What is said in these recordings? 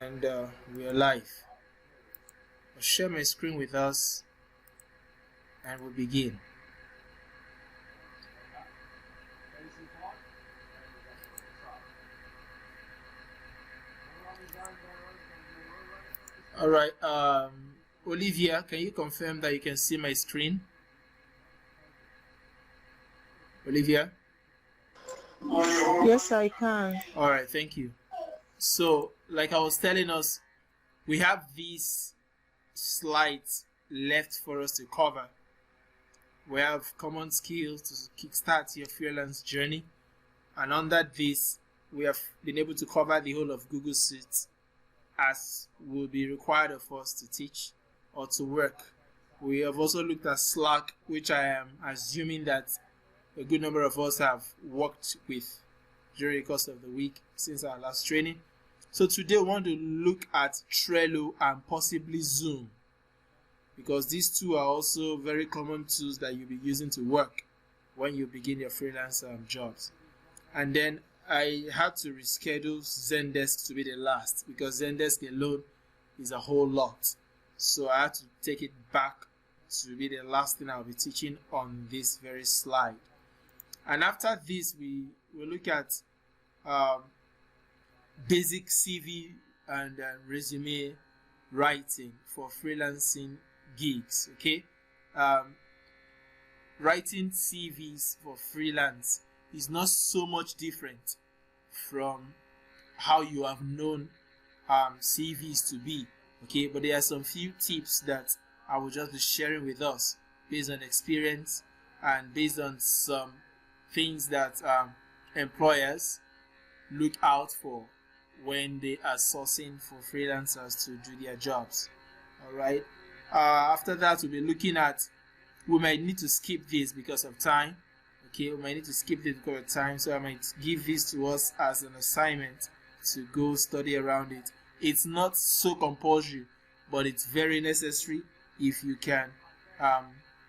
And we are live. I'll share my screen with us and we'll begin. All right, Olivia, can you confirm that you can see my screen? Olivia? Yes, I can. All right, thank you. So, like I was telling us, we have these slides left for us to cover. We have common skills to kickstart your freelance journey, and under this, we have been able to cover the whole of Google Sheets as will be required of us to teach or to work. We have also looked at Slack, which I am assuming that a good number of us have worked with during the course of the week since our last training. So today we want to look at Trello and possibly Zoom, because these two are also very common tools that you'll be using to work when you begin your freelance jobs. And then I had to reschedule Zendesk to be the last because Zendesk alone is a whole lot. So I had to take it back to be the last thing I'll be teaching on this very slide. And after this, we will look at basic CV and resume writing for freelancing gigs. Okay, writing CVs for freelance is not so much different from how you have known CVs to be. Okay, but there are some few tips that I will just be sharing with us based on experience and based on some things that employers look out for when they are sourcing for freelancers to do their jobs. All right. After that, we'll be looking at, we might need to skip this because of time. Okay, we might need to skip this because of time, so I might give this to us as an assignment to go study around it. It's not so compulsory, but it's very necessary if you can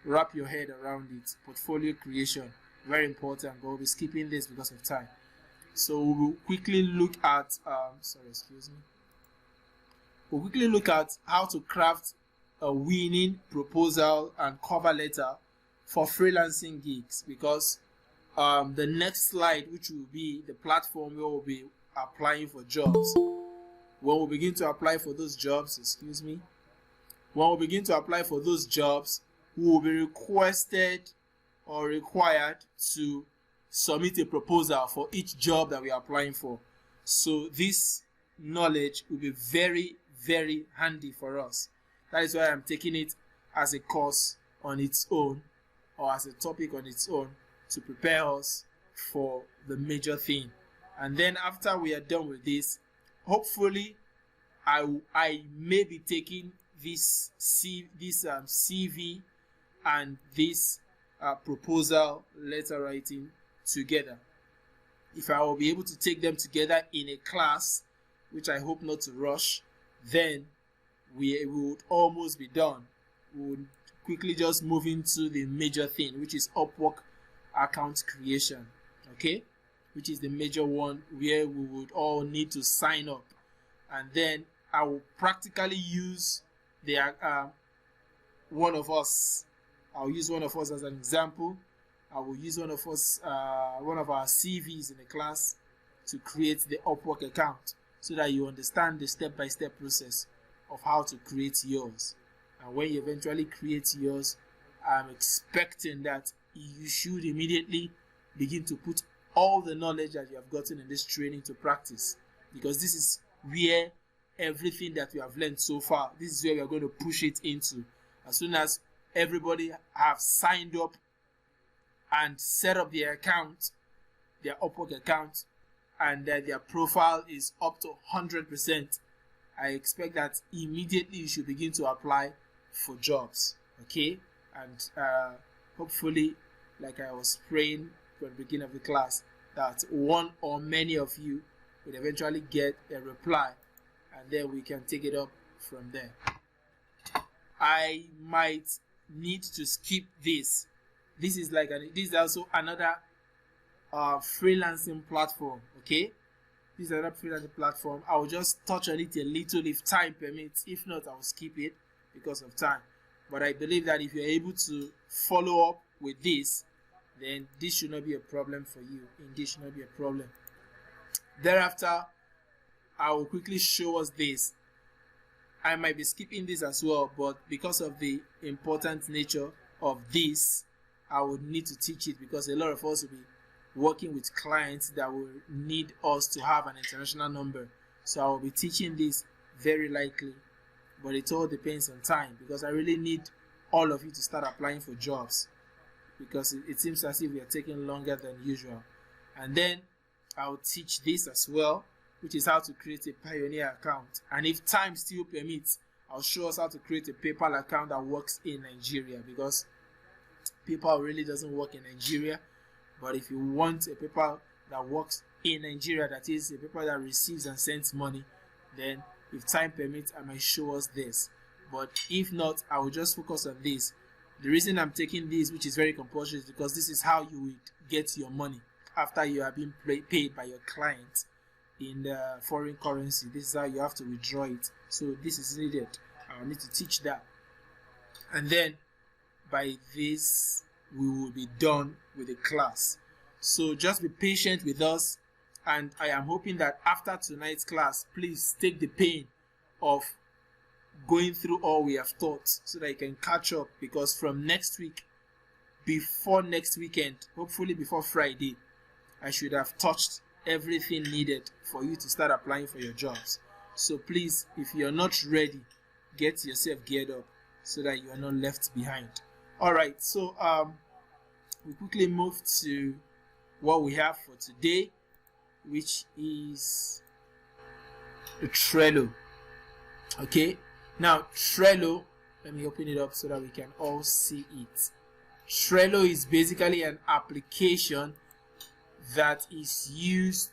wrap your head around it. Portfolio creation, very important, but we'll be skipping this because of time. So we'll quickly look at We'll quickly look at how to craft a winning proposal and cover letter for freelancing gigs, because the next slide, which will be the platform where we'll be applying for jobs, when we begin to apply for those jobs, when we begin to apply for those jobs, we will be requested or required to submit a proposal for each job that we are applying for. So this knowledge will be very, very handy for us. That is why I'm taking it as a course on its own, or as a topic on its own, to prepare us for the major thing. And then after we are done with this, hopefully I may be taking this CV and this proposal letter writing together. If I will be able to take them together in a class, which I hope not to rush, then we would almost be done. We would quickly just move into the major thing, which is Upwork account creation. Okay, which is the major one where we would all need to sign up, and then I will practically use the one of us. I'll use one of us as an example. I will use one of our CVs in the class to create the Upwork account, so that you understand the step-by-step process of how to create yours. And when you eventually create yours, I'm expecting that you should immediately begin to put all the knowledge that you have gotten in this training to practice, because this is where everything that we have learned so far, this is where we are going to push it into. As soon as everybody have signed up and set up their account, their Upwork account, and their profile is up to 100%, I expect that immediately you should begin to apply for jobs. Okay, and hopefully, like I was praying from the beginning of the class, that one or many of you will eventually get a reply, and then we can take it up from there. I might need to skip this. This is also another freelancing platform. Okay, This is another freelancing platform. I will just touch on it a little if time permits. If not, I will skip it because of time. But I believe that if you're able to follow up with this, then this should not be a problem for you. Indeed, should not be a problem. Thereafter, I will quickly show us this. I might be skipping this as well, but because of the important nature of this, I would need to teach it because a lot of us will be working with clients that will need us to have an international number. So I will be teaching this very likely, but it all depends on time because I really need all of you to start applying for jobs because it seems as if we are taking longer than usual. And then I'll teach this as well, which is how to create a Pioneer account. And if time still permits, I'll show us how to create a PayPal account that works in Nigeria because PayPal really doesn't work in Nigeria. But if you want a PayPal that works in Nigeria, that is a PayPal that receives and sends money, then if time permits, I might show us this. But if not, I will just focus on this. The reason I'm taking this, which is very compulsory, is because this is how you will get your money after you have been paid by your client in the foreign currency. This is how you have to withdraw it. So this is needed. I'll need to teach that. And then by this, we will be done with the class. So just be patient with us, and I am hoping that after tonight's class, please take the pain of going through all we have taught so that you can catch up, because from next week, before next weekend, hopefully before Friday, I should have touched everything needed for you to start applying for your jobs. So please, if you're not ready, get yourself geared up so that you are not left behind. Alright, so we quickly move to what we have for today, which is the Trello. Okay, now Trello, let me open it up so that we can all see it. Trello is basically an application that is used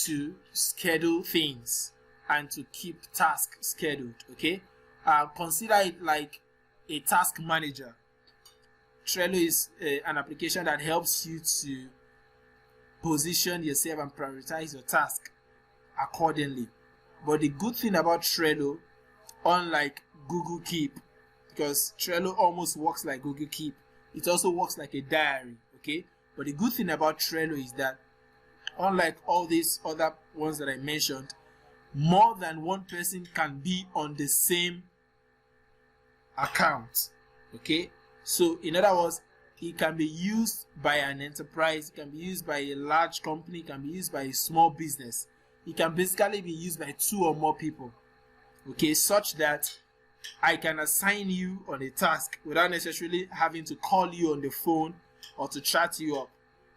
to schedule things and to keep tasks scheduled. Okay, consider it like a task manager. Trello is an application that helps you to position yourself and prioritize your task accordingly. But the good thing about Trello, unlike Google Keep, because Trello almost works like Google Keep, it also works like a diary. Okay, but the good thing about Trello is that unlike all these other ones that I mentioned, more than one person can be on the same account. Okay, so in other words, it can be used by an enterprise, it can be used by a large company, it can be used by a small business. It can basically be used by 2 or more people. Okay, such that I can assign you on a task without necessarily having to call you on the phone or to chat you up.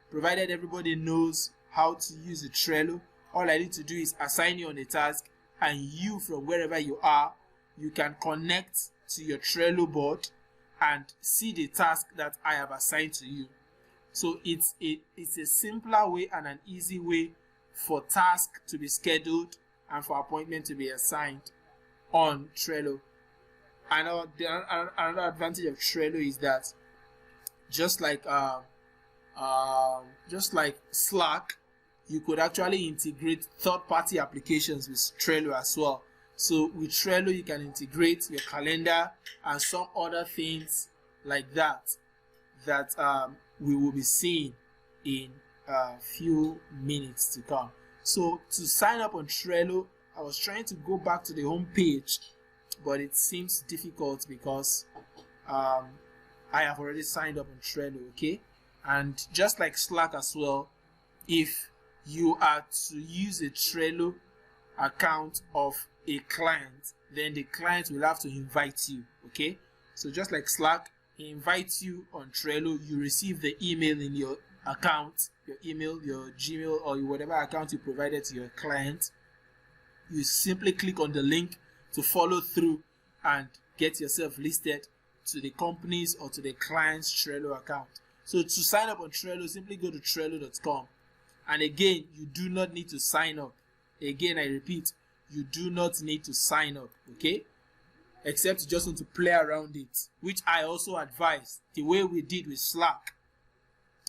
Provided everybody knows how to use the Trello, all I need to do is assign you on a task, and you, from wherever you are, you can connect to your Trello board and see the task that I have assigned to you. So it's a simpler way and an easy way for tasks to be scheduled and for appointment to be assigned on Trello. And another advantage of Trello is that just like Slack, you could actually integrate third-party applications with Trello as well. So with Trello, you can integrate your calendar and some other things like that we will be seeing in a few minutes to come. So to sign up on Trello, I was trying to go back to the home page, but it seems difficult because I have already signed up on Trello. Okay, and just like Slack as well, if you are to use a Trello account of a client, then the client will have to invite you. Okay, so just like Slack, he invites you on Trello, you receive the email in your account, your email, your Gmail, or whatever account you provided to your client. You simply click on the link to follow through and get yourself listed to the company's or to the client's Trello account. So to sign up on Trello, simply go to Trello.com. And again, you do not need to sign up. Again, I repeat, you do not need to sign up, okay? Except you just want to play around it, which I also advise, the way we did with Slack.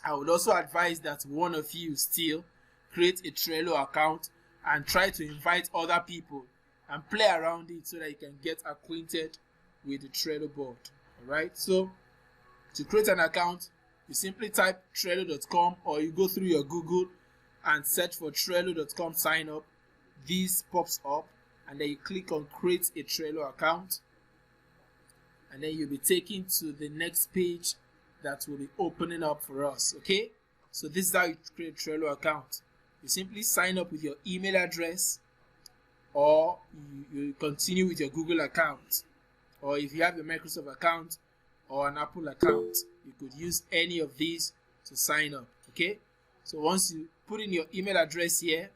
I would also advise that one of you still create a Trello account and try to invite other people and play around it so that you can get acquainted with the Trello board. Alright, so to create an account, you simply type Trello.com, or you go through your Google and search for Trello.com sign up. This pops up, and then you click on create a Trello account, and then you'll be taken to the next page that will be opening up for us. Okay, so this is how you create a Trello account. You simply sign up with your email address, or you continue with your Google account, or if you have a Microsoft account or an Apple account, you could use any of these to sign up. Okay, so once you put in your email address here,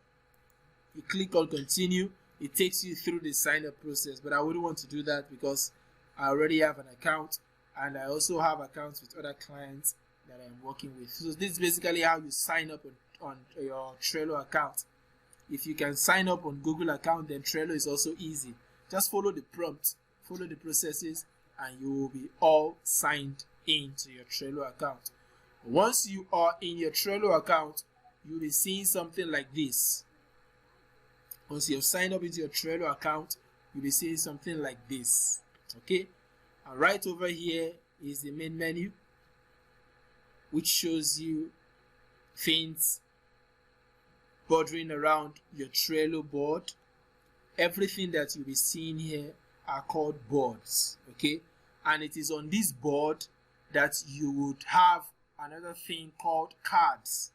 you click on continue. It takes you through the sign up process, but I wouldn't want to do that because I already have an account, and I also have accounts with other clients that I'm working with. So this is basically how you sign up on your Trello account. If you can sign up on Google account, then Trello is also easy. Just follow the prompt, follow the processes, and you will be all signed into your Trello account. Once you are in your Trello account, you'll be seeing something like this. Once you have signed up into your Trello account, you'll be seeing something like this. Okay, and right over here is the main menu, which shows you things bordering around your Trello board. Everything that you'll be seeing here are called boards. Okay, and it is on this board that you would have another thing called cards.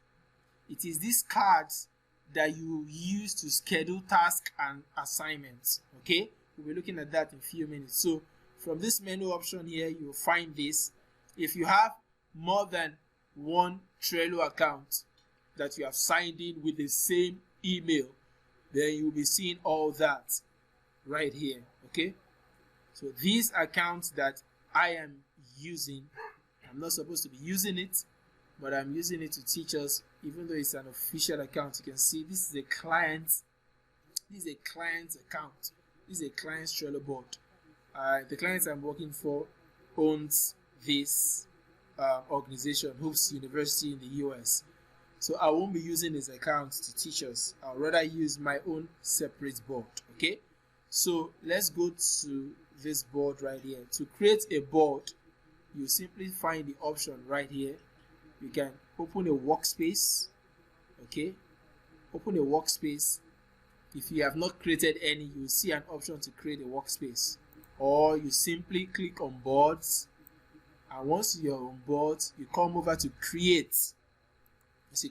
It is these cards that you use to schedule tasks and assignments. Okay, we'll be looking at that in a few minutes. So from this menu option here, you'll find this. If you have more than one Trello account that you have signed in with the same email, then you'll be seeing all that right here. Okay, so these accounts that I am using, I'm not supposed to be using it, but I'm using it to teach us. Even though it's an official account, you can see this is a client's account. This is a client's Trello board. The client I'm working for owns this organization, Hoops University in the US. So I won't be using his account to teach us. I'll rather use my own separate board. Okay, so let's go to this board right here. To create a board, you simply find the option right here. You can open a workspace. Okay, open a workspace. If you have not created any, you will see an option to create a workspace, or you simply click on boards, and once you're on boards, you come over to create. Once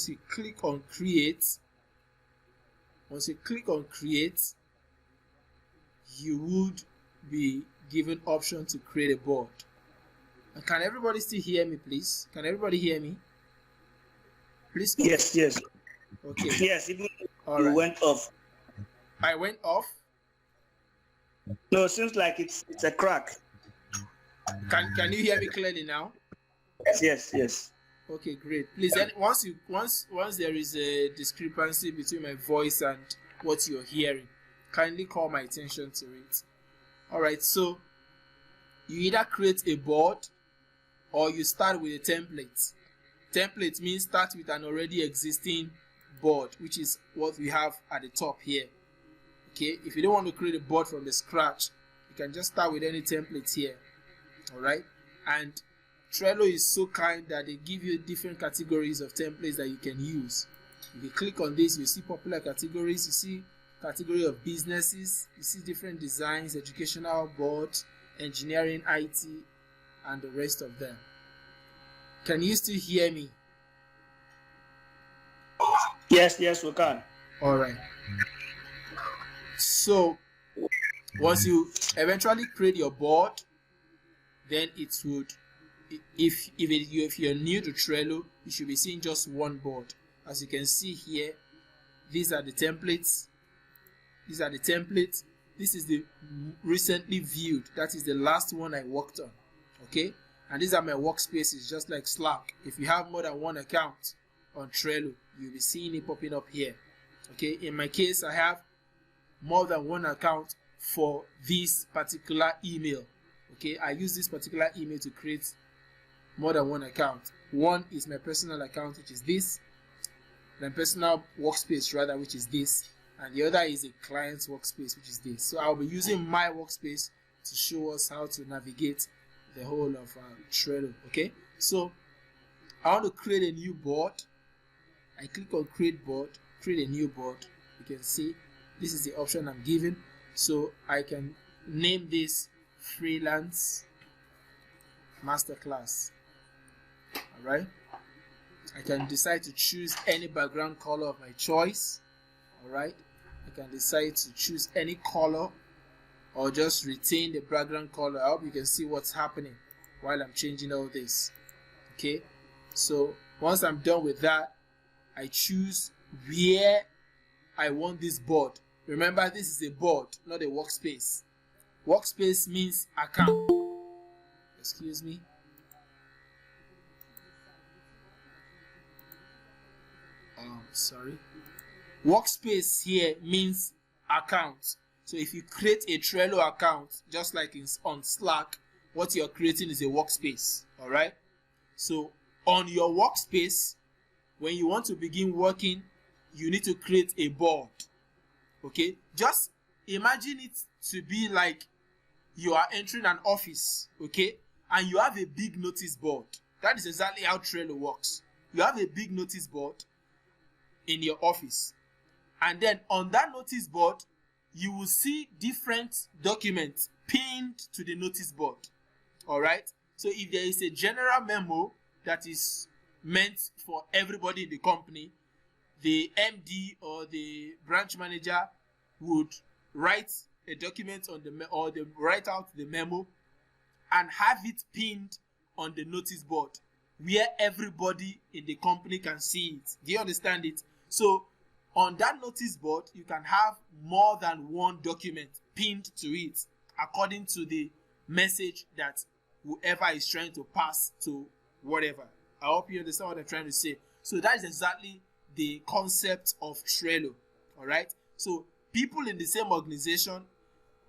you click on create, you would be given option to create a board. And can everybody still hear me, please? Can everybody hear me? Please. Yes. Okay. Yes, even all you right. went off. I went off? No, it seems like it's a crack. Can you hear me clearly now? Yes. Okay, great. Please, once there is a discrepancy between my voice and what you're hearing, kindly call my attention to it. All right, so you either create a board or you start with a template. Template means start with an already existing board, which is what we have at the top here. Okay, if you don't want to create a board from the scratch, you can just start with any template here. All right, and Trello is so kind that they give you different categories of templates that you can use. If you click on this, you see popular categories, you see category of businesses, you see different designs, educational board, engineering, IT, and the rest of them. Can you still hear me? Yes, we can. All right. So once you eventually create your board, then it would, if you're new to Trello, you should be seeing just one board. As you can see here, these are the templates. This is the recently viewed. That is the last one I worked on. Okay, and these are my workspaces, just like Slack. If you have more than one account on Trello, you'll be seeing it popping up here. Okay, in my case, I have more than one account for this particular email. Okay, I use this particular email to create more than one account. One is my personal account, which is this. then personal workspace rather, which is this, and the other is a client's workspace, which is this. So I'll be using my workspace to show us how to navigate the whole of Trello. Okay, so I want to create a new board. I click on create board, create a new board. You can see this is the option I'm given. So I can name this Freelance Masterclass. Alright, I can decide to choose any background color of my choice. Alright, I can decide to choose any color or just retain the background color. I hope you can see what's happening while I'm changing all this. Okay, so once I'm done with that, I choose where I want this board. Remember, this is a board, not a workspace. Workspace means account. Excuse me. Sorry. Workspace here means account. So if you create a Trello account, just like on Slack, what you're creating is a workspace. All right. So on your workspace, when you want to begin working, you need to create a board. Okay. Just imagine it to be like you are entering an office. Okay. And you have a big notice board. That is exactly how Trello works. You have a big notice board in your office, and then on that notice board you will see different documents pinned to the notice board. All right, so if there is a general memo that is meant for everybody in the company, the MD or the branch manager would write a document on the or they write out the memo and have it pinned on the notice board where everybody in the company can see it. Do you understand it? So on that notice board, you can have more than one document pinned to it according to the message that whoever is trying to pass to whatever. I hope you understand what I'm trying to say. So that is exactly the concept of Trello. All right. So people in the same organization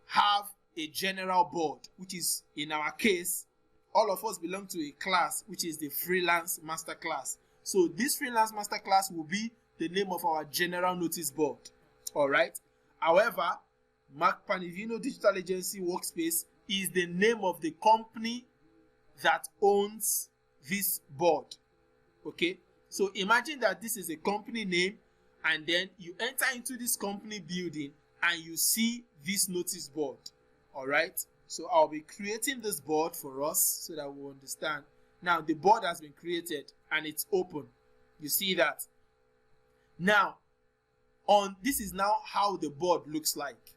have a general board, which is, in our case, all of us belong to a class, which is the Freelance Masterclass. So this Freelance Masterclass will be the name of our general notice board. All right. However, Mark Panivino Digital Agency Workspace is the name of the company that owns this board. Okay. So imagine that this is a company name, and then you enter into this company building and you see this notice board. All right. So I'll be creating this board for us so that we'll understand. Now the board has been created and it's open. You see that? Now, this is now how the board looks like.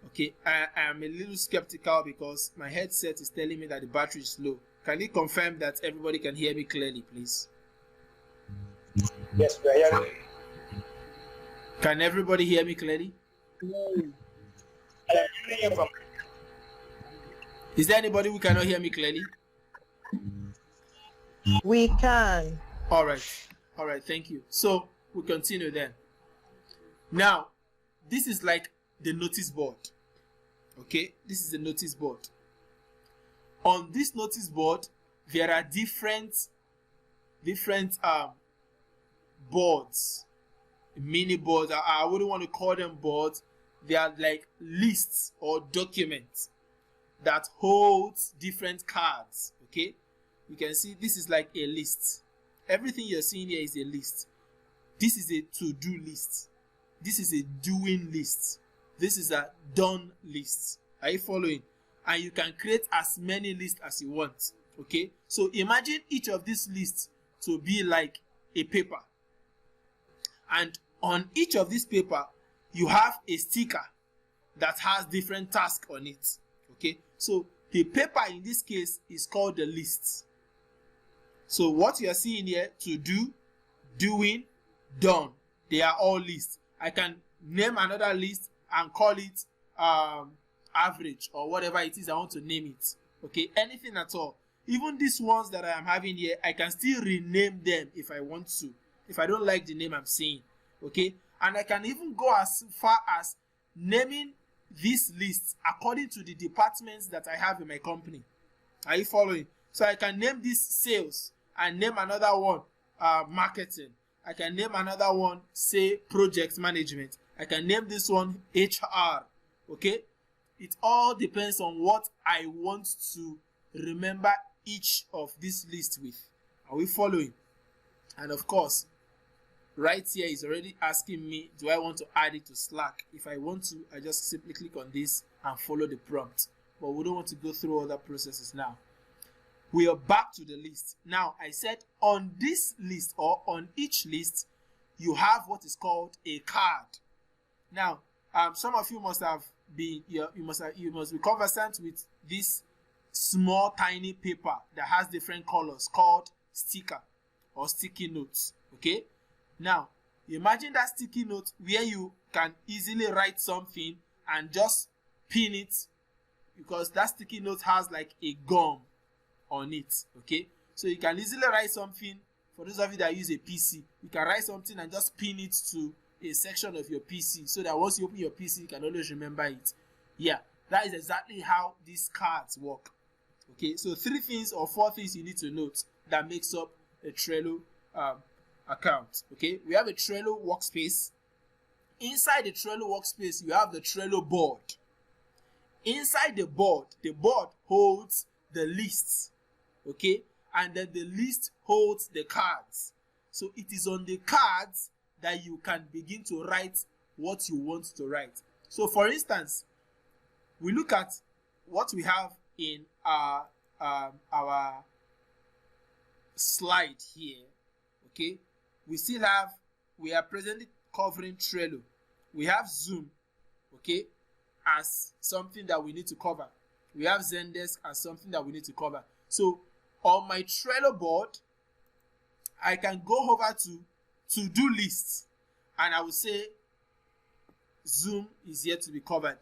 Okay, I am a little skeptical because my headset is telling me that the battery is low. Can you confirm that everybody can hear me clearly, please? Yes, we are hearing. Can everybody hear me clearly? I am hearing you from. Is there anybody who cannot hear me clearly? We can. All right, thank you. So we continue then. Now, this is like the notice board. Okay, this is the notice board. On this notice board, there are different boards, mini boards. I wouldn't want to call them boards. They are like lists or documents that holds different cards. Okay, you can see this is like a list. Everything you're seeing here is a list. This is a to-do list. This is a doing list. This is a done list. Are you following? And you can create as many lists as you want. Okay, so imagine each of these lists to be like a paper, and on each of these paper you have a sticker that has different tasks on it. Okay, so the paper in this case is called the list. So what you are seeing here, to do, doing, done, they are all lists. I can name another list and call it average or whatever it is I want to name it. Okay, anything at all. Even these ones that I am having here, I can still rename them if I want to, if I don't like the name I'm saying. Okay, and I can even go as far as naming these lists according to the departments that I have in my company. Are you following? So I can name this sales and name another one marketing. I can name another one, say project management. I can name this one HR. Okay, it all depends on what I want to remember each of this list with. Are we following? And of course, right here is already asking me, do I want to add it to Slack? If I want to, I just simply click on this and follow the prompt. But we don't want to go through other processes now. We are back to the list. Now, I said on this list, or on each list, you have what is called a card. Now, some of you must have been, you must be conversant with this small tiny paper that has different colors called sticker or sticky notes. Okay, now imagine that sticky note where you can easily write something and just pin it, because that sticky note has like a gum on it. Okay, so you can easily write something. For those of you that use a PC, you can write something and just pin it to a section of your PC, so that once you open your PC, you can always remember it. Yeah, that is exactly how these cards work. Okay, so 3 things or 4 things you need to note that makes up a Trello account. Okay, we have a Trello workspace. Inside the Trello workspace, you have the Trello board. Inside the board holds the lists. Okay, and then the list holds the cards. So it is on the cards that you can begin to write what you want to write. So for instance, we look at what we have in our slide here. Okay, we are presently covering Trello. We have Zoom, okay, as something that we need to cover. We have Zendesk as something that we need to cover. So on my Trello board, I can go over to to-do lists, and I will say Zoom is yet to be covered.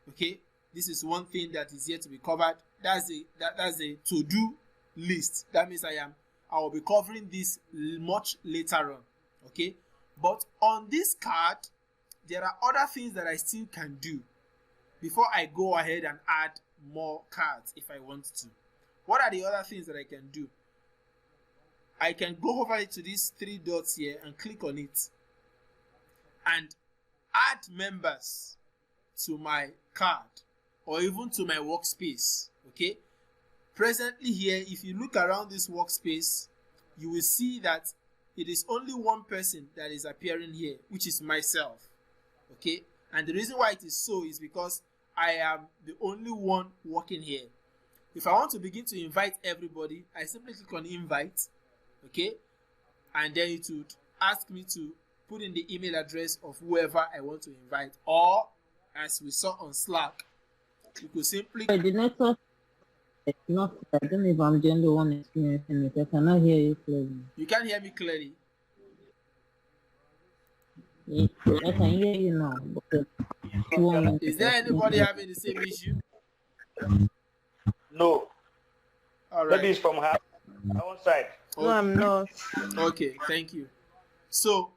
Okay, this is one thing that is yet to be covered. That's a to-do list. That means I will be covering this much later on. Okay, but on this card, there are other things that I still can do before I go ahead and add more cards if I want to. What are the other things that I can do? I can go over to these 3 dots here and click on it and add members to my card or even to my workspace. Okay, presently here, if you look around this workspace, you will see that it is only one person that is appearing here, which is myself. Okay, and the reason why it is so is because I am the only one working here. If I want to begin to invite everybody, I simply click on invite. Okay, and then it would ask me to put in the email address of whoever I want to invite, or as we saw on Slack, you could simply. The network is not. I don't know if I'm the only one experiencing it. I cannot hear you clearly. You can't hear me clearly. Yes, I can hear you now. But is there anybody having the same issue? No. All right. Maybe it's from her side. no, I'm not. Okay, thank you. So,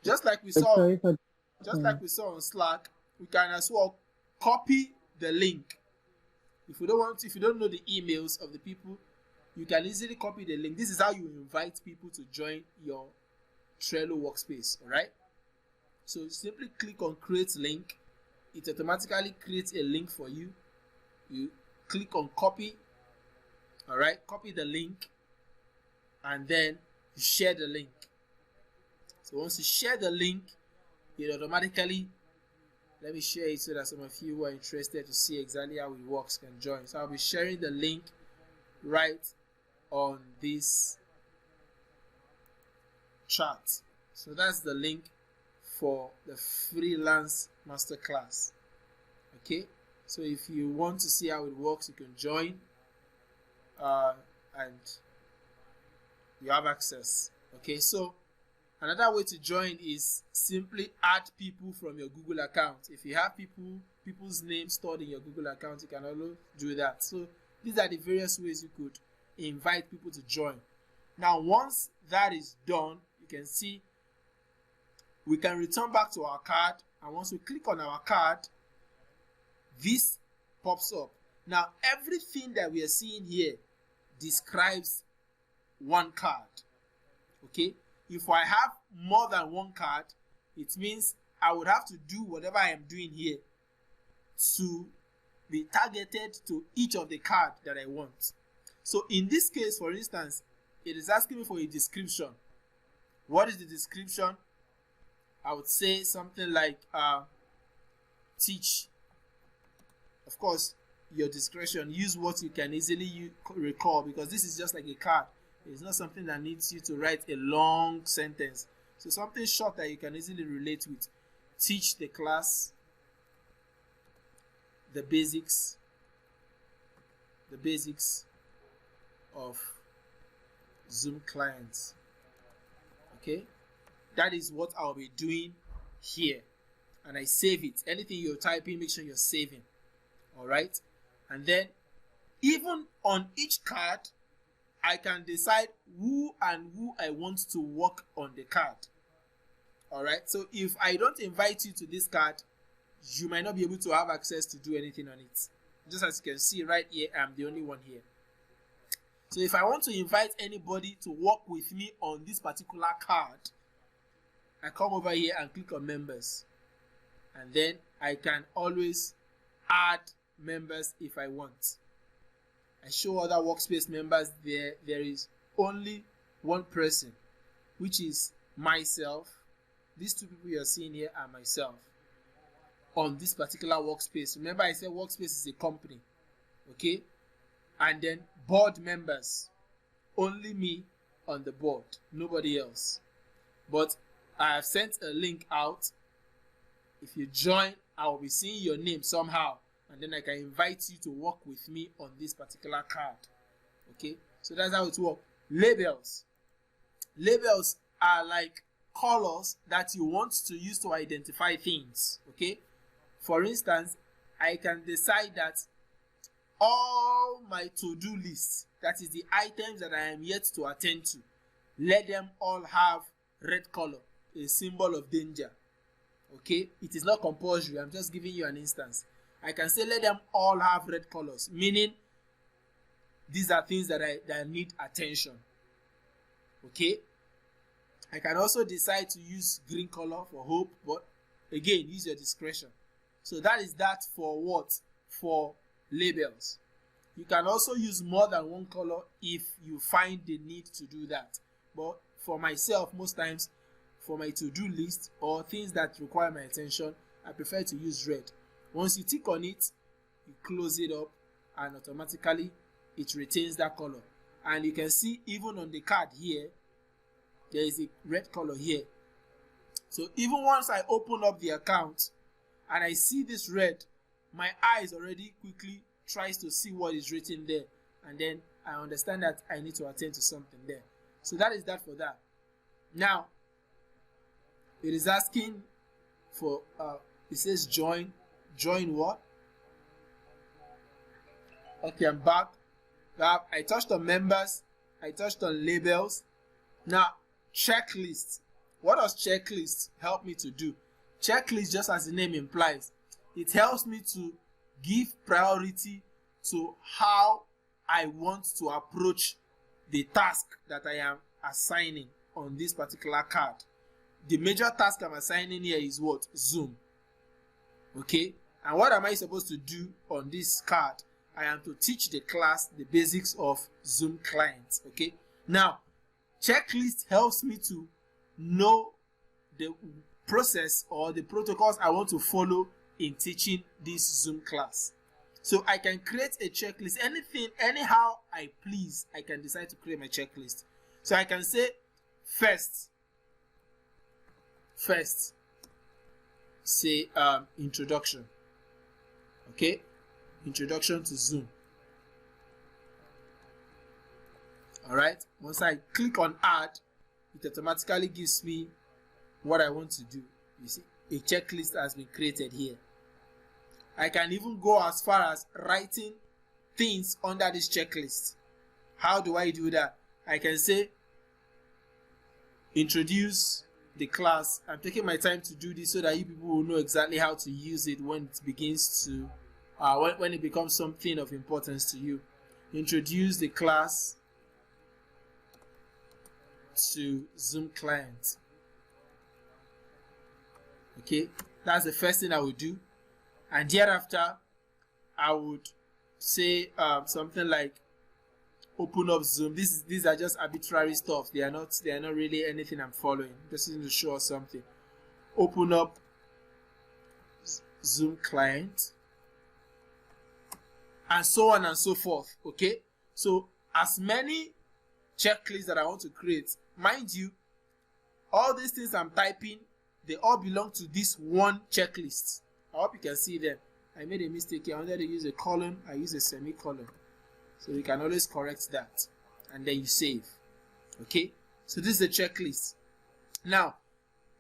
just like we saw on Slack, we can as well copy the link. If you don't know the emails of the people, you can easily copy the link. This is how you invite people to join your Trello workspace. All right. So simply click on create link. It automatically creates a link for you. You click on copy. All right. Copy the link, and then you share the link. So once you share the link, it automatically, let me share it so that some of you who are interested to see exactly how it works can join. So I'll be sharing the link right on this chat. So that's the link for the Freelance Masterclass. Okay, so if you want to see how it works, you can join and you have access. Okay, so another way to join is simply add people from your Google account. If you have people's names stored in your Google account, you can also do that. So these are the various ways you could invite people to join. Now, once that is done, you can see we can return back to our card, and once we click on our card, this pops up. Now, everything that we are seeing here describes one card. Okay, if I have more than one card, it means I would have to do whatever I am doing here to be targeted to each of the cards that I want. So in this case, for instance, it is asking me for a description. What is the description? I would say something like teach. Of course, your discretion. Use what you can easily recall, because this is just like a card. It's not something that needs you to write a long sentence. So something short that you can easily relate with. Teach the class the basics of Zoom clients. Okay, that is what I'll be doing here, and I save it. Anything you're typing, make sure you're saving. All right, and then even on each card, I can decide who I want to work on the card. All right, so if I don't invite you to this card, you might not be able to have access to do anything on it. Just as you can see right here, I'm the only one here. So if I want to invite anybody to work with me on this particular card, I come over here and click on members, and then I can always add members if I want. I show other workspace members there. There is only one person, which is myself. These two people you are seeing here are myself on this particular workspace. Remember, I said workspace is a company. Okay, and then board members, only me on the board, nobody else. But I have sent a link out. If you join, I will be seeing your name somehow, and then I can invite you to work with me on this particular card. Okay, so that's how it works. Labels are like colors that you want to use to identify things. Okay, for instance, I can decide that all my to-do lists, that is the items that I am yet to attend to, let them all have red color, a symbol of danger. Okay, it is not compulsory. I'm just giving you an instance. I can say let them all have red colors, meaning these are things that need attention. Okay, I can also decide to use green color for hope, but again, use your discretion. So that is that for what? For labels. You can also use more than one color if you find the need to do that. But for myself, most times, for my to-do list or things that require my attention, I prefer to use red. Once you tick on it, you close it up, and automatically it retains that color. And you can see even on the card here, there is a red color here. So even once I open up the account and I see this red, my eyes already quickly tries to see what is written there, and then I understand that I need to attend to something there. So that is that for that. Now it is asking for it says join what? Okay, I'm back. I touched on members, I touched on labels. Now checklist. What does checklist help me to do? Checklist, just as the name implies, it helps me to give priority to how I want to approach the task that I am assigning on this particular card. The major task I'm assigning here is what? Zoom. Okay, and what am I supposed to do on this card? I am to teach the class the basics of Zoom clients. Okay, now checklist helps me to know the process or the protocols I want to follow in teaching this Zoom class. So I can create a checklist. Anyhow I please, I can decide to create my checklist. So I can say first say introduction. Okay, introduction to Zoom. All right, once I click on add, it automatically gives me what I want to do. You see, a checklist has been created here. I can even go as far as writing things under this checklist. How do I do that? I can say introduce the class. I'm taking my time to do this so that you people will know exactly how to use it when it begins to when it becomes something of importance to you. Introduce the class to Zoom client. Okay, that's the first thing I would do, and thereafter I would say something like open up Zoom. These are just arbitrary stuff. They are not really anything I'm following. Just to show us something. Open up Zoom client, and so on and so forth. Okay, so as many checklists that I want to create, mind you, all these things I'm typing, they all belong to this one checklist. I hope you can see them. I made a mistake here. I wanted to use a colon. I use a semicolon. So you can always correct that. And then you save. Okay? So this is the checklist. Now,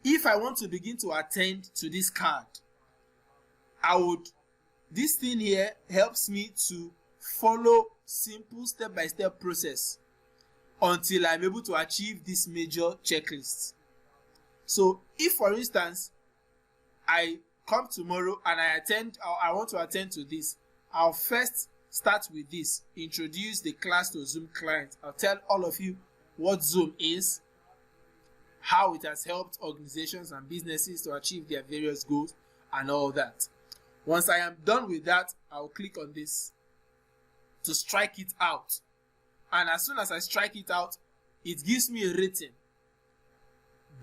if I want to begin to attend to this card, this thing here helps me to follow simple step-by-step process until I'm able to achieve this major checklist. So if, for instance, I come tomorrow and I want to attend to this, I'll first start with this, introduce the class to Zoom client. I'll tell all of you what Zoom is, how it has helped organizations and businesses to achieve their various goals, and all that. Once I am done with that, I'll click on this to strike it out. And as soon as I strike it out, it gives me a rating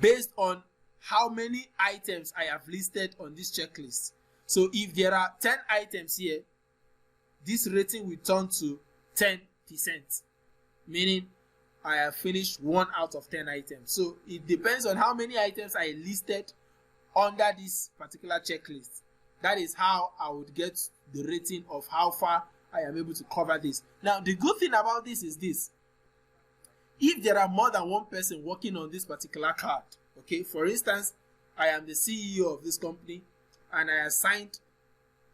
based on how many items I have listed on this checklist. So if there are 10 items here, this rating will turn to 10%, meaning I have finished 1 out of 10 items. So it depends on how many items I listed under this particular checklist. That is how I would get the rating of how far I am able to cover this. Now, the good thing about this is this. If there are more than one person working on this particular card, okay, for instance, I am the CEO of this company and I assigned,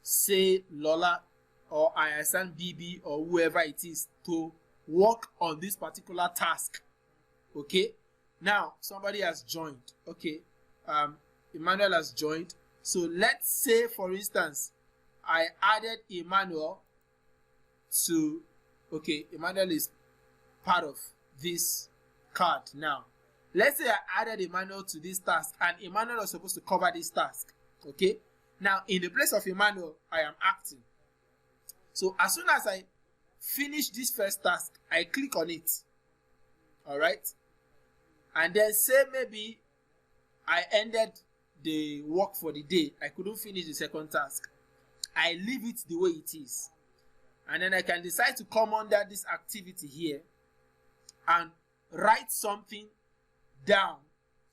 say, Lola, or I assigned BB or whoever it is to work on this particular task. Okay, now somebody has joined. Okay, Emmanuel has joined. So let's say, for instance, I added Emmanuel to, okay, Emmanuel is part of this card now. Let's say I added Emmanuel to this task and Emmanuel is supposed to cover this task. Okay, now in the place of Emmanuel, I am acting. So as soon as I finish this first task, I click on it. All right, and then say maybe I ended the work for the day, I couldn't finish the second task, I leave it the way it is, and then I can decide to come under this activity here and write something down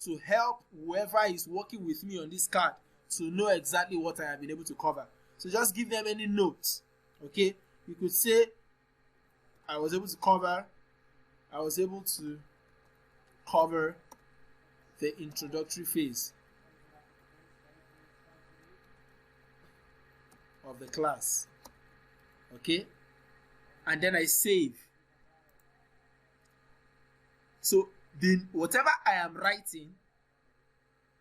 to help whoever is working with me on this card to know exactly what I have been able to cover. So just give them any notes. Okay, you could say I was able to cover the introductory phase of the class. Okay, and then I save. So then whatever I am writing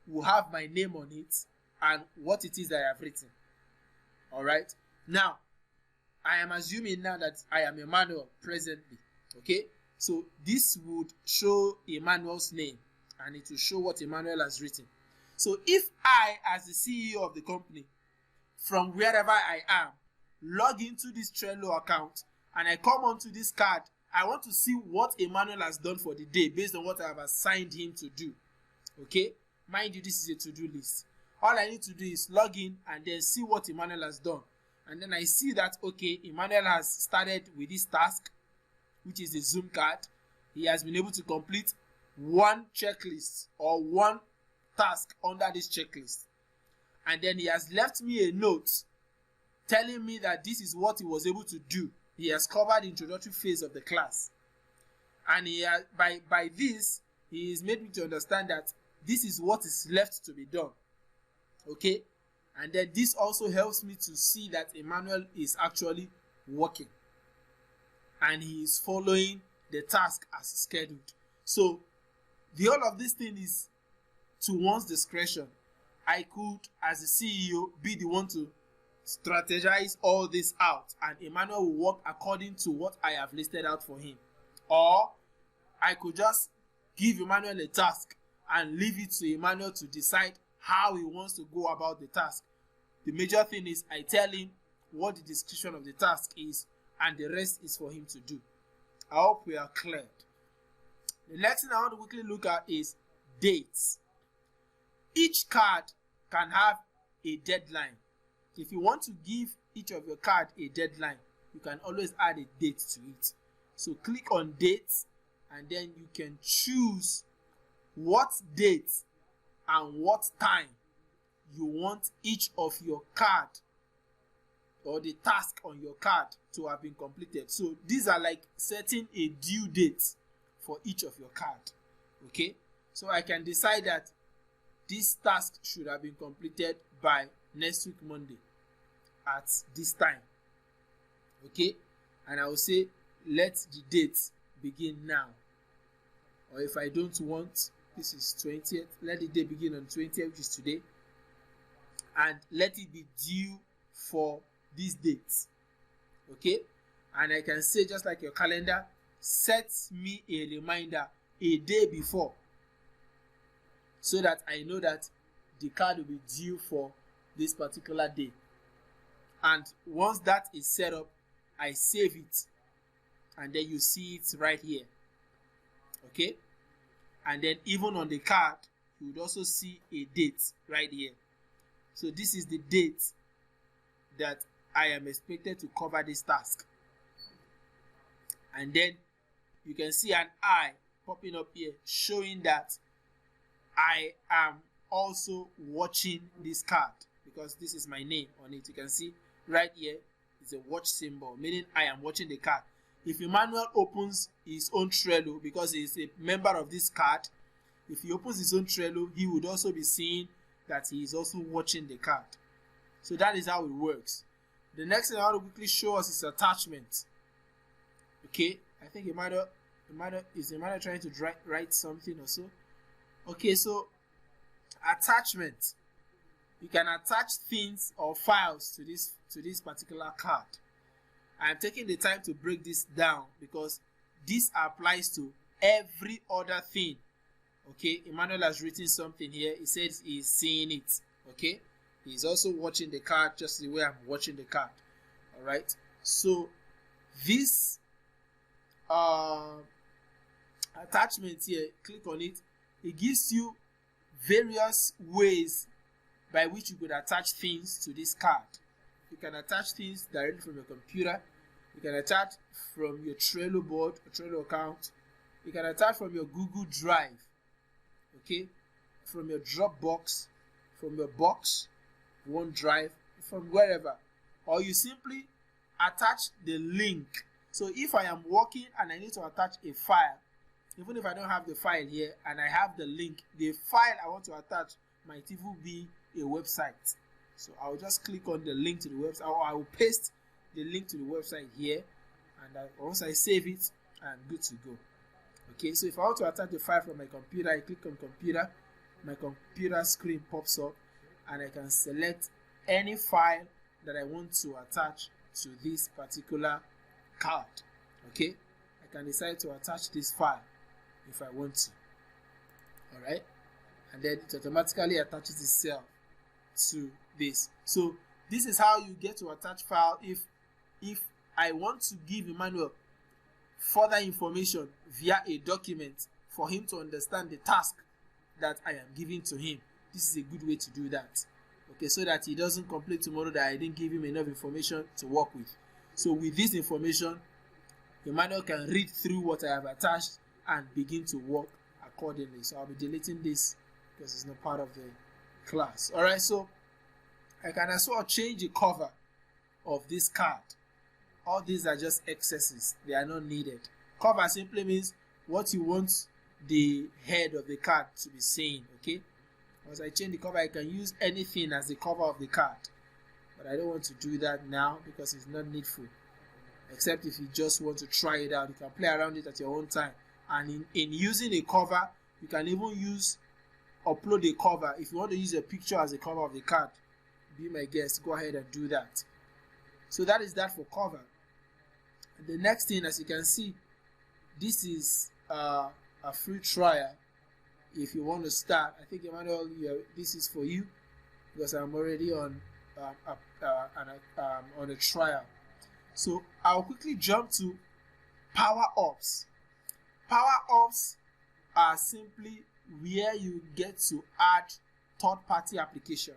will have my name on it and what it is that I have written. All right, now I am assuming now that I am Emmanuel presently. Okay, so this would show Emmanuel's name and it will show what Emmanuel has written. So if I, as the CEO of the company, from wherever I am, log into this Trello account and I come onto this card, I want to see what Emmanuel has done for the day based on what I have assigned him to do. Okay, mind you, this is a to-do list. All I need to do is log in and then see what Emmanuel has done. And then I see that, okay, Emmanuel has started with this task, which is the Zoom card. He has been able to complete one checklist or one task under this checklist. And then he has left me a note telling me that this is what he was able to do. He has covered the introductory phase of the class. And he has, by this, he has made me to understand that this is what is left to be done. Okay? And then this also helps me to see that Emmanuel is actually working. And he is following the task as scheduled. So, the whole of this thing is to one's discretion. I could, as the CEO, be the one to strategize all this out, and Emmanuel will work according to what I have listed out for him. Or I could just give Emmanuel a task and leave it to Emmanuel to decide how he wants to go about the task. The major thing is I tell him what the description of the task is, and the rest is for him to do. I hope we are cleared. The next thing I want to quickly look at is dates. Each card can have a deadline. If you want to give each of your card a deadline, you can always add a date to it. So click on dates, and then you can choose what date and what time you want each of your card or the task on your card to have been completed. So these are like setting a due date for each of your card. Okay, so I can decide that this task should have been completed by next week Monday at this time. Okay, and I will say let the date begin now. Or if I don't want, this is 20th, let the day begin on 20th, which is today, and let it be due for these dates. Okay, and I can say, just like your calendar, set me a reminder a day before, so that I know that the card will be due for this particular day. And once that is set up, I save it, and then you see it right here. Okay, and then even on the card you would also see a date right here. So this is the date that I am expected to cover this task, and then you can see an eye popping up here showing that I am also watching this card, because this is my name on it. You can see right here is a watch symbol, meaning I am watching the card. If Emmanuel opens his own Trello, because he is a member of this card, if he opens his own Trello, he would also be seeing that he is also watching the card. So that is how it works. The next thing I want to quickly show us is attachment. Okay, I think Emmanuel trying to write something or so. Okay, so attachment. You can attach things or files to this particular card. I am taking the time to break this down because this applies to every other thing. Okay, Emmanuel has written something here. He says he is seeing it. Okay, he is also watching the card just the way I'm watching the card. All right, so this attachment here, click on it. It gives you various ways by which you could attach things to this card. You can attach things directly from your computer. You can attach from your Trello board or Trello account. You can attach from your Google Drive. Okay, from your Dropbox, from your Box, OneDrive, from wherever. Or you simply attach the link. So if I am working and I need to attach a file, even if I don't have the file here and I have the link, the file I want to attach might even be a website. So I'll just click on the link to the website, or I will paste the link to the website here, and once I save it, I'm good to go. Okay, so if I want to attach the file from my computer, I click on computer, my computer screen pops up, and I can select any file that I want to attach to this particular card. Okay, I can decide to attach this file if I want to. All right, and then it automatically attaches itself to this. So this is how you get to attach file. If I want to give Emmanuel further information via a document for him to understand the task that I am giving to him, this is a good way to do that. Okay, so that he doesn't complain tomorrow that I didn't give him enough information to work with. So with this information, Emmanuel can read through what I have attached and begin to work accordingly. So I'll be deleting this because it's not part of the class. All right, so I can as well change the cover of this card. All these are just excesses. They are not needed. Cover simply means what you want the head of the card to be saying. Okay, once I change the cover, I can use anything as the cover of the card, but I don't want to do that now because it's not needful. Except if you just want to try it out, you can play around it at your own time. And in using a cover, you can even upload a cover. If you want to use a picture as a cover of the card, be my guest, go ahead and do that. So that is that for cover. And the next thing, as you can see, this is a free trial if you want to start. I think, Emmanuel, this is for you because I'm already on a trial. So I'll quickly jump to Power Ups. Power Ups are simply where you get to add third-party application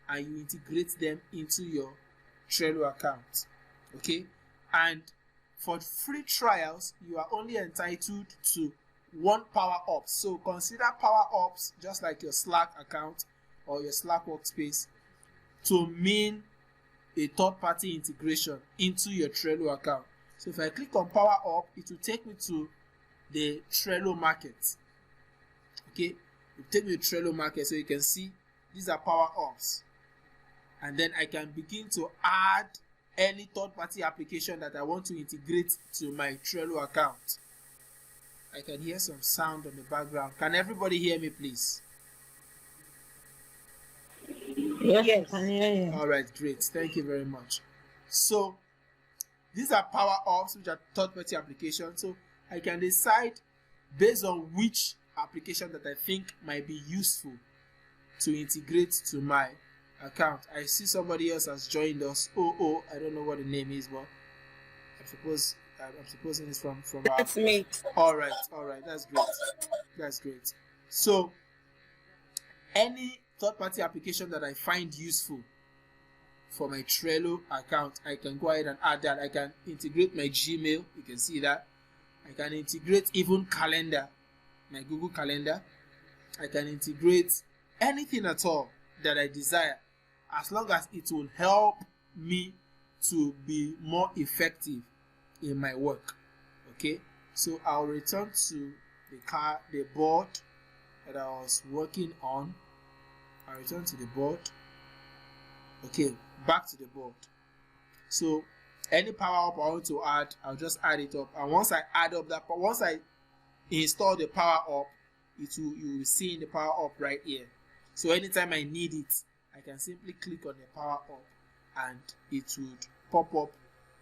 and you integrate them into your Trello account. Okay, and for free trials, you are only entitled to one Power Ups. So consider Power Ups just like your Slack account or your Slack Workspace to mean a third-party integration into your Trello account. So if I click on Power Up, it will take me to the Trello market. Okay, it will take me to Trello market, so you can see these are Power Ups, and then I can begin to add any third-party application that I want to integrate to my Trello account. I can hear some sound on the background. Can everybody hear me, please? Yes. I can hear you. All right, great. Thank you very much. So these are Power Ups, which are third-party applications. So I can decide based on which application that I think might be useful to integrate to my account. I see somebody else has joined us. I don't know what the name is, but I'm supposing it's from our... That's me. All right, that's great. So any third-party application that I find useful for my Trello account, I can go ahead and add that. I can integrate my Gmail, you can see that. I can integrate even calendar, my Google Calendar. I can integrate anything at all that I desire, as long as it will help me to be more effective in my work. Okay, so I'll return to the board that I was working on. I'll return to the board. Okay, back to the board. So any Power Up I want to add, I'll just add it up, and once I install the Power Up, you will see in the Power Up right here. So anytime I need it, I can simply click on the Power Up and it would pop up.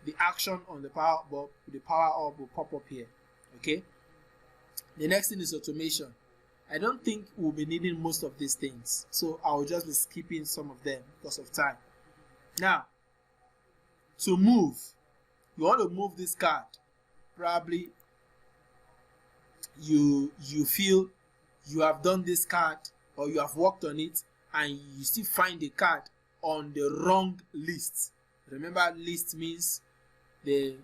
The action on the Power Up will pop up here. Okay, the next thing is automation. I don't think we'll be needing most of these things, so I'll just be skipping some of them because of time. Now, to move, you want to move this card. Probably you feel you have done this card or you have worked on it and you still find the card on the wrong list. Remember, list means the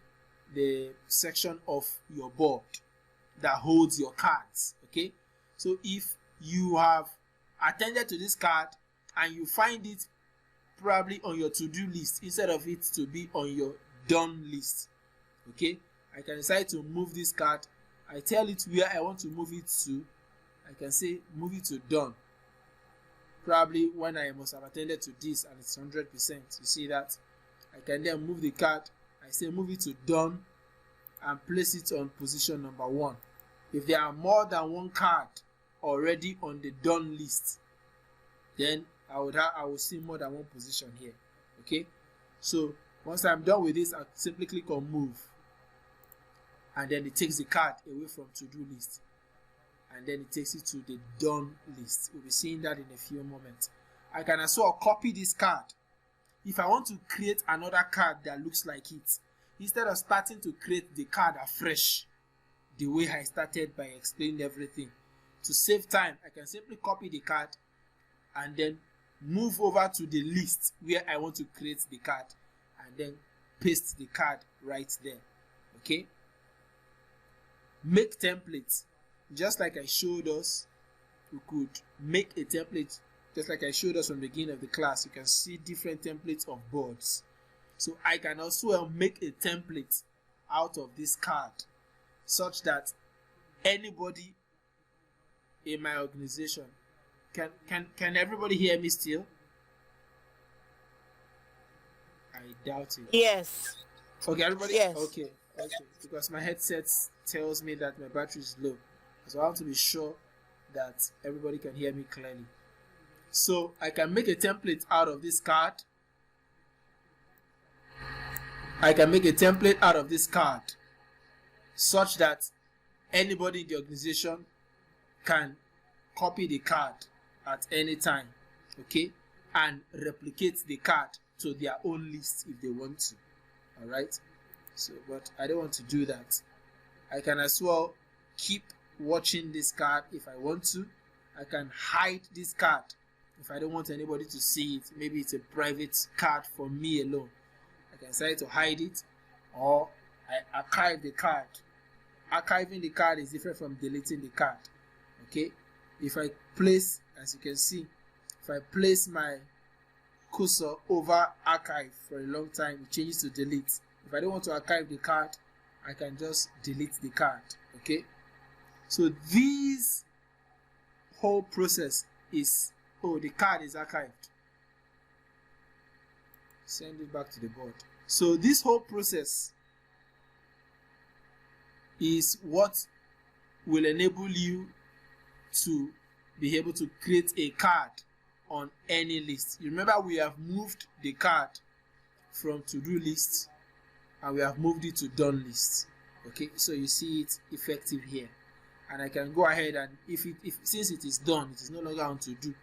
section of your board that holds your cards. Okay, so if you have attended to this card and you find it probably on your to-do list instead of it to be on your done list, okay, I can decide to move this card. I tell it where I want to move it to. I can say move it to done. Probably when I must have attended to this and it's 100%. You see that? I can then move the card. I say move it to done and place it on position number 1. If there are more than one card already on the done list, then I will see more than one position here. Okay, so once I'm done with this, I'll simply click on move, and then it takes the card away from to-do list, and then it takes it to the done list. We'll be seeing that in a few moments. I can as well copy this card. If I want to create another card that looks like it, instead of starting to create the card afresh the way I started by explaining everything, to save time, I can simply copy the card and then move over to the list where I want to create the card and then paste the card right there. Okay, make templates. Just like I showed us, we could make a template just like I showed us from the beginning of the class. You can see different templates of boards. So I can also make a template out of this card such that anybody in my organization can everybody hear me still? I doubt it. Yes. Okay, everybody? Yes. Okay. Because my headset tells me that my battery is low. So I want to be sure that everybody can hear me clearly. So I can make a template out of this card. I can make a template out of this card such that anybody in the organization can copy the card at any time, okay, and replicate the card to their own list if they want to. All right, so but I don't want to do that. I can as well keep watching this card if I want to. I can hide this card if I don't want anybody to see it. Maybe it's a private card for me alone. I can decide to hide it, or I archive the card. Archiving the card is different from deleting the card. Okay, if I place, as you can see, if I place my cursor over archive for a long time, it changes to delete. If I don't want to archive the card, I can just delete the card. Okay, so this whole process is, oh, the card is archived, send it back to the board. So this whole process is what will enable you to be able to create a card on any list. You remember we have moved the card from to-do list and we have moved it to done list. Okay, so you see it effective here, and I can go ahead and if since it is done, it is no longer on to do,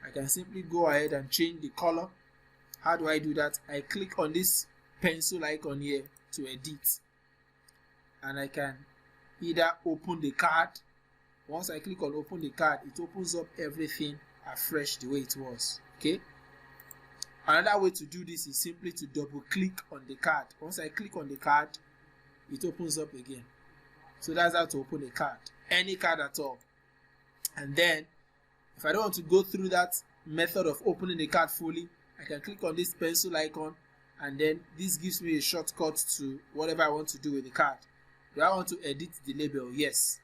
I can simply go ahead and change the color. How do I do that? I click on this pencil icon here to edit, and I can either open the card. Once I click on open the card, it opens up everything afresh the way it was. Okay, another way to do this is simply to double click on the card. Once I click on the card, it opens up again. So that's how to open a card, any card at all. And then if I don't want to go through that method of opening the card fully, I can click on this pencil icon, and then this gives me a shortcut to whatever I want to do with the card. Do I want to edit the label? Yes.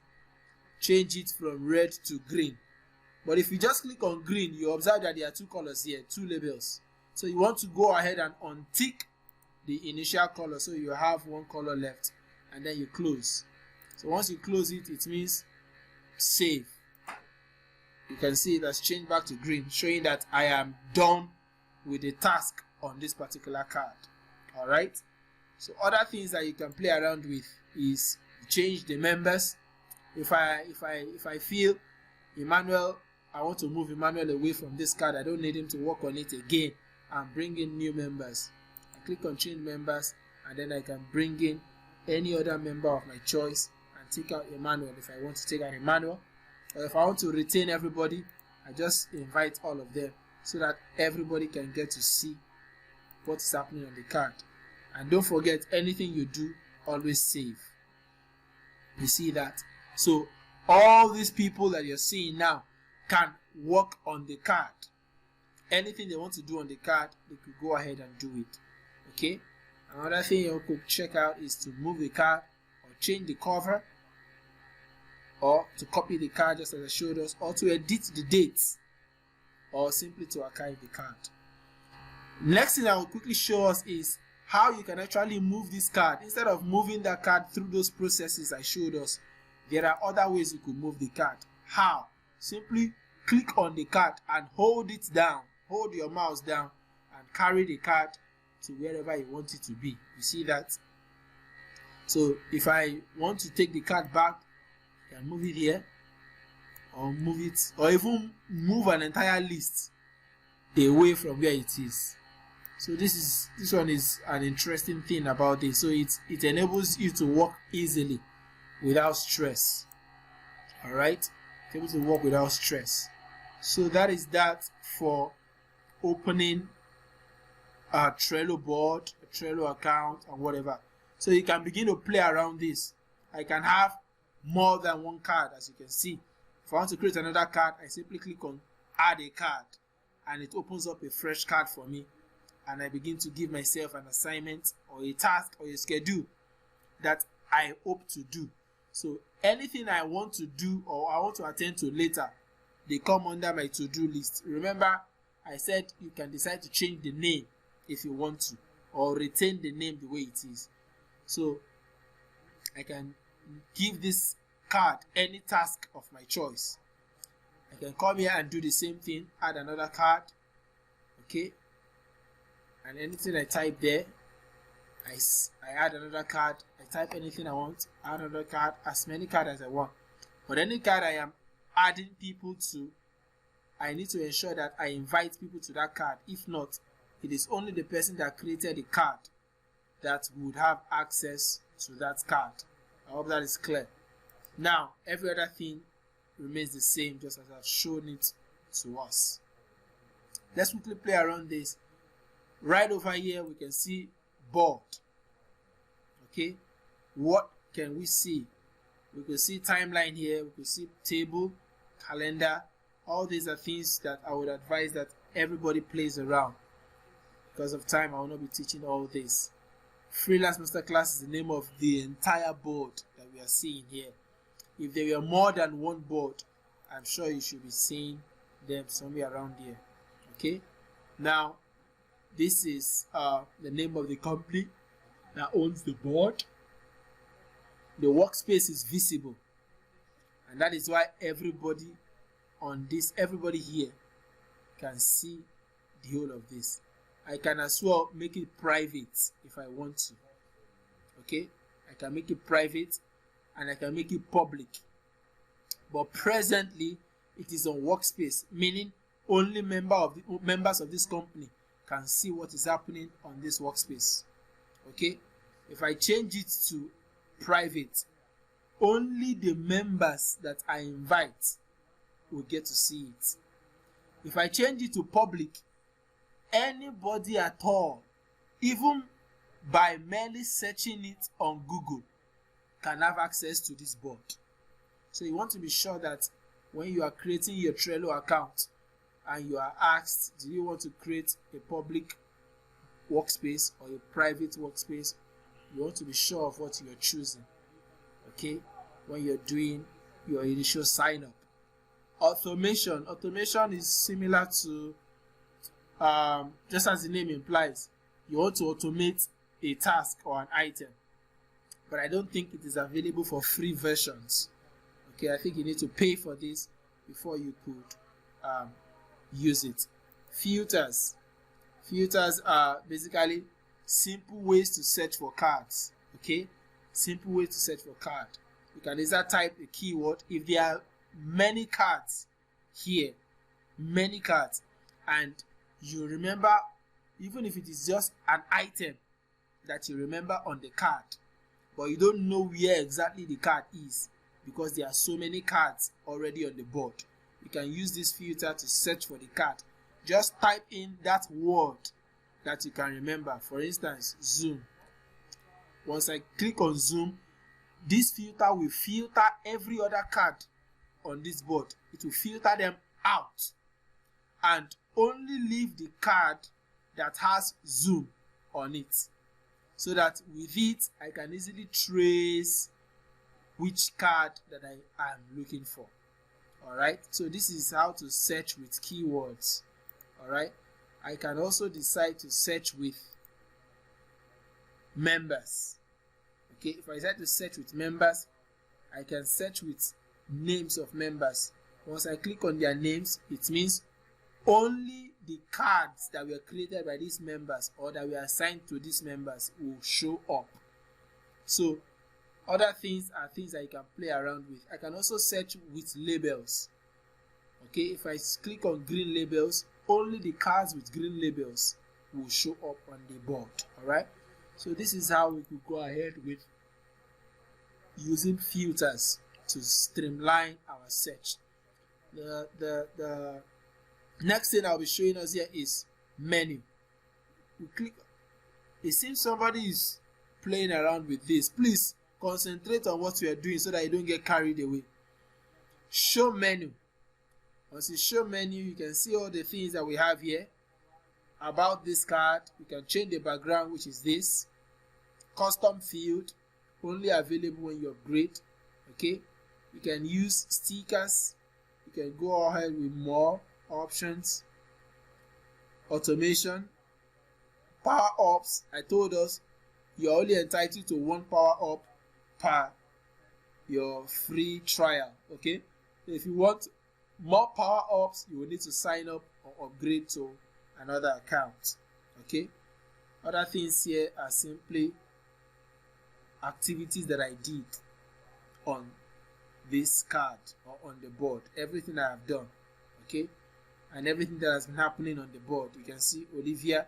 Change it from red to green. But if you just click on green, you observe that there are two colors here, two labels. So you want to go ahead and untick the initial color, so you have one color left, and then you close. So once you close it, it means save. You can see it has changed back to green, showing that I am done with the task on this particular card. All right, so other things that you can play around with is change the members. If I feel Emmanuel, I want to move Emmanuel away from this card, I don't need him to work on it again, and bring in new members. I click on change members, and then I can bring in any other member of my choice and take out Emmanuel if I want to take out Emmanuel. Or if I want to retain everybody, I just invite all of them so that everybody can get to see what is happening on the card. And don't forget, anything you do, always save. You see that? So all these people that you're seeing now can work on the card. Anything they want to do on the card, they could go ahead and do it. Okay? Another thing you could check out is to move the card, or change the cover, or to copy the card just as I showed us, or to edit the dates, or simply to archive the card. Next thing I will quickly show us is how you can actually move this card. Instead of moving that card through those processes I showed us, there are other ways you could move the card. How? Simply click on the card and hold it down. Hold your mouse down and carry the card to wherever you want it to be. You see that? So if I want to take the card back, I can move it here, or move it, or even move an entire list away from where it is. So this one is an interesting thing about this. So it enables you to work easily without stress. All right, able to work without stress. So that is that for opening a Trello board, a Trello account, and whatever. So you can begin to play around this. I can have more than one card, as you can see. If I want to create another card, I simply click on add a card, and it opens up a fresh card for me, and I begin to give myself an assignment or a task or a schedule that I hope to do. So anything I want to do or I want to attend to later, they come under my to-do list. Remember, I said you can decide to change the name if you want to, or retain the name the way it is. So I can give this card any task of my choice. I can come here and do the same thing, add another card, okay, and anything I type there, I add another card, I type anything I want, add another card, as many cards as I want. But any card I am adding people to, I need to ensure that I invite people to that card. If not, it is only the person that created the card that would have access to that card. I hope that is clear. Now, every other thing remains the same, just as I've shown it to us. Let's quickly play around this. Right over here, we can see board. Okay, what can we see? We can see timeline here, we can see table, calendar. All these are things that I would advise that everybody plays around. Because of time, I will not be teaching all this. Freelance Masterclass is the name of the entire board that we are seeing here. If there were more than one board, I'm sure you should be seeing them somewhere around here. Okay, now this is the name of the company that owns the board. The workspace is visible, and that is why everybody here can see the whole of this. I can as well make it private if I want to. Okay, I can make it private and I can make it public, but presently it is on workspace, meaning only members of this company can see what is happening on this workspace. Okay, if I change it to private, only the members that I invite will get to see it. If I change it to public, anybody at all, even by merely searching it on Google, can have access to this board. So you want to be sure that when you are creating your Trello account and you are asked, do you want to create a public workspace or a private workspace, you want to be sure of what you are choosing. Okay, when you're doing your initial sign up. Automation is similar to just as the name implies, you want to automate a task or an item, but I don't think it is available for free versions. Okay, I think you need to pay for this before you could use it. Filters are basically simple ways to search for cards. Okay, simple ways to search for card. You can either type a keyword. If there are many cards here, and you remember, even if it is just an item that you remember on the card, but you don't know where exactly the card is because there are so many cards already on the board, you can use this filter to search for the card. Just type in that word that you can remember. For instance, Zoom. Once I click on Zoom, this filter will filter every other card on this board. It will filter them out and only leave the card that has Zoom on it, so that with it I can easily trace which card that I am looking for. Alright, so this is how to search with keywords. Alright, I can also decide to search with members. Okay, if I decide to search with members, I can search with names of members. Once I click on their names, it means only the cards that were created by these members or that were assigned to these members will show up. So other things are things that you can play around with. I can also search with labels. Okay, if I click on green labels, only the cards with green labels will show up on the board. Alright, so this is how we could go ahead with using filters to streamline our search. The next thing I'll be showing us here is menu. We click. It seems somebody is playing around with this. Please concentrate on what we are doing so that you don't get carried away. Show menu. Once you show menu, you can see all the things that we have here. About this card, you can change the background, which is this. Custom field, only available when you upgrade. Okay, you can use stickers. You can go ahead with more options. Automation, power ups. I told us you're only entitled to one power up per your free trial. Okay, if you want more power ups, you will need to sign up or upgrade to another account. Okay, Other things here are simply activities that I did on this card or on the board, everything I have done, okay, and everything that has been happening on the board. You can see Olivia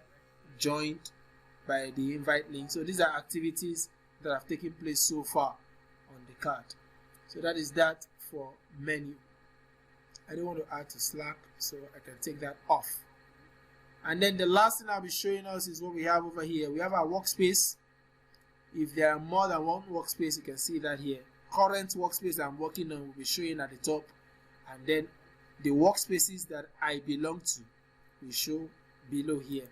joined by the invite link. So these are activities that have taken place so far on the card. So that is that for menu. I don't want to add to Slack, so I can take that off. And then the last thing I'll be showing us is what we have over here. We have our workspace. If there are more than one workspace, you can see that here. Current workspace I'm working on will be showing at the top, and then the workspaces that I belong to will show below here.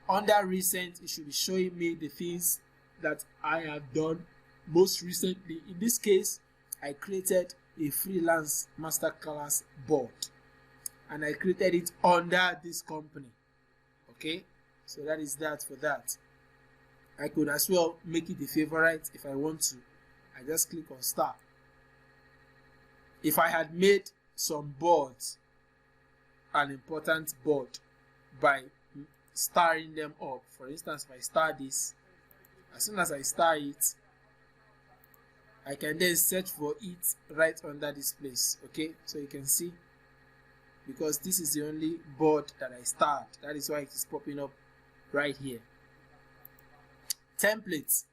Under recent, it should be showing me the things that I have done most recently. In this case, I created a freelance masterclass board, and I created it under this company. Okay, so that is that for that. I could as well make it a favorite if I want to. I just click on star. If I had made some boards an important board by starring them up, for instance, if I star this, as soon as I star it, I can then search for it right under this place. Okay, so you can see, because this is the only board that I starred, that is why it is popping up right here. Templates.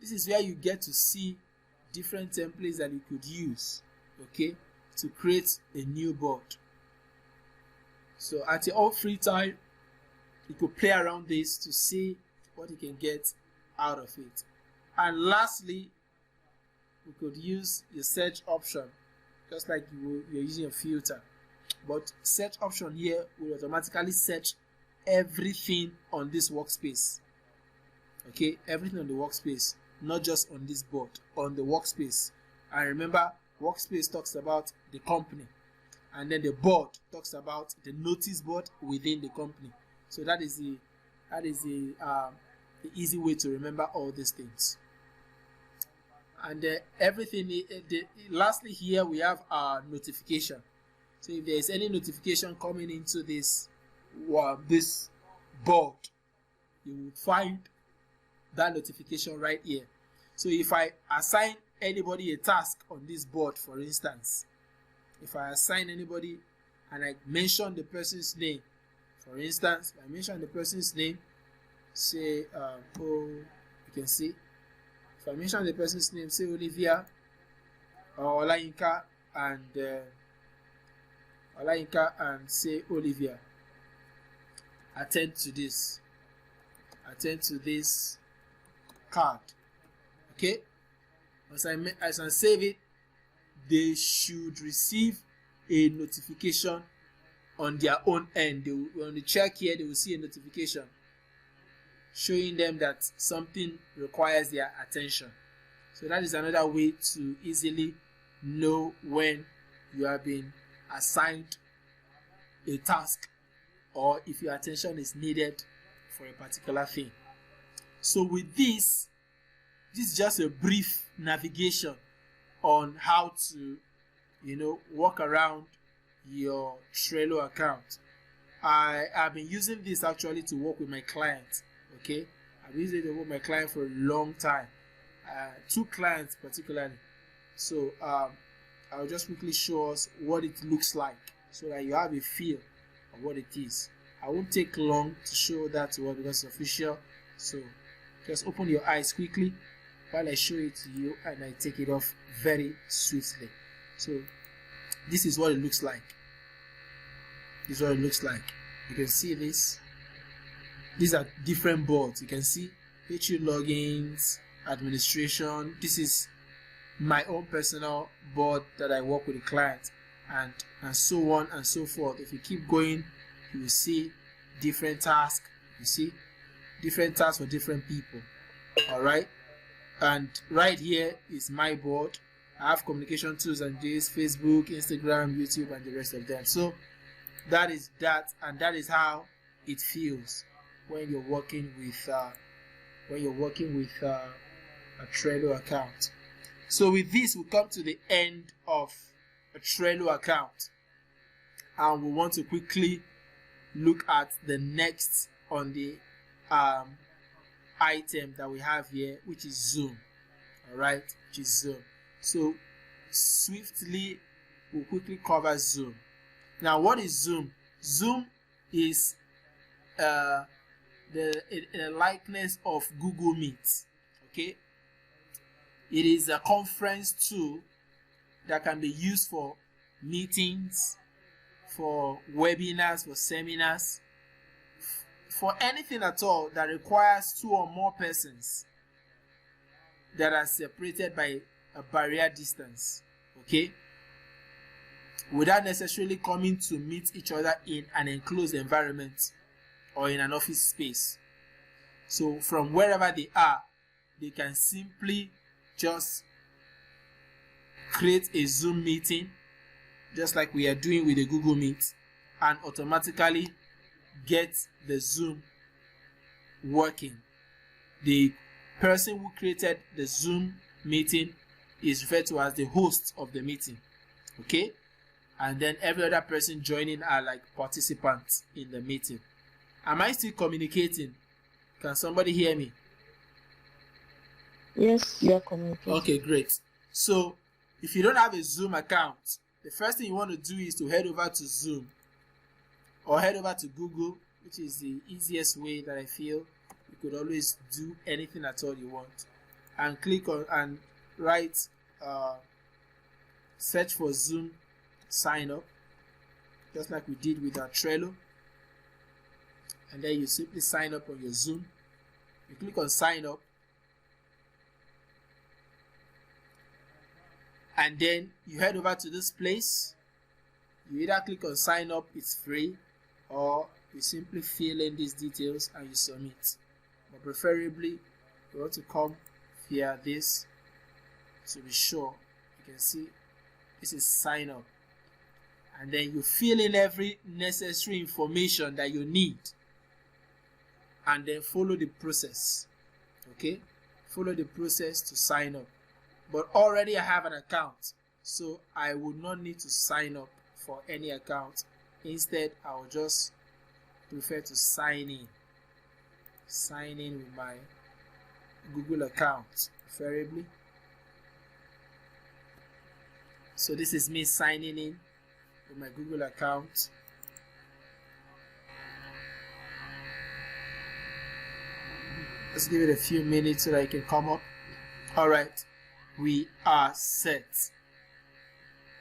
This is where you get to see different templates that you could use, okay, to create a new board. So at your own free time, you could play around this to see what you can get out of it. And lastly, we could use the search option, just like you're using a filter. But search option here will automatically search everything on this workspace. Okay, everything on the workspace, not just on this board, on the workspace. And remember, workspace talks about the company, and then the board talks about the notice board within the company. So that is the easy way to remember all these things. And everything. Lastly, here we have our notification. So if there is any notification coming into this board, you will find that notification right here. So if I assign anybody a task on this board, for instance, if I assign anybody and I mention the person's name, for instance, I mention the person's name, say, you can see, if I mention the person's name, say Olivia or Olayinka, and say Olivia, attend to this card. Okay, as I save it, they should receive a notification on their own end. When they check here, they will see a notification showing them that something requires their attention. So that is another way to easily know when you have been assigned a task or if your attention is needed for a particular thing. So with this is just a brief navigation on how to, work around your Trello account. I have been using this actually to work with my clients. Okay, I've been using it to work with my client for a long time. 2 clients particularly. So I'll just quickly show us what it looks like so that you have a feel of what it is. I won't take long to show that to us because it's official. So just open your eyes quickly while I show it to you, and I take it off very swiftly. So this is what it looks like. This is what it looks like. You can see this. These are different boards. You can see HU logins, administration. This is my own personal board that I work with a client, and so on and so forth. If you keep going, you will see different tasks. You see different tasks for different people. All right, and right here is my board. I have communication tools and this: Facebook, Instagram, YouTube, and the rest of them. So that is that, and that is how it feels when you're working with a Trello account. So with this, we come to the end of a Trello account, and we want to quickly look at the next on the item that we have here, which is Zoom. All right, which is Zoom. So swiftly, we'll quickly cover Zoom. Now, what is Zoom? Zoom is the likeness of Google Meet. Okay, it is a conference tool that can be used for meetings, for webinars, for seminars, for anything at all that requires 2 or more persons that are separated by a barrier distance, okay, without necessarily coming to meet each other in an enclosed environment or in an office space. So from wherever they are, they can simply just create a Zoom meeting, just like we are doing with the Google Meet, and automatically get the Zoom working. The person who created the Zoom meeting is referred to as the host of the meeting, okay, and then every other person joining are like participants in the meeting. Am I still communicating? Can somebody hear me? Yes, you are communicating. Okay, great. So if you don't have a Zoom account, the first thing you want to do is to head over to Zoom or head over to Google, which is the easiest way that I feel. You could always do anything at all you want, and click on and write search for Zoom sign up, just like we did with our Trello, and then you simply sign up on your Zoom. You click on sign up, and then you head over to this place. You either click on sign up, it's free, or you simply fill in these details and you submit. But preferably you want to come via this to be sure. You can see this is sign up, and then you fill in every necessary information that you need, and then follow the process. Okay, follow the process to sign up. But already I have an account, so I would not need to sign up for any account. Instead, I will just prefer to sign in with my Google account, preferably. So this is me signing in with my Google account. Let's give it a few minutes so that I can come up. All right, we are set.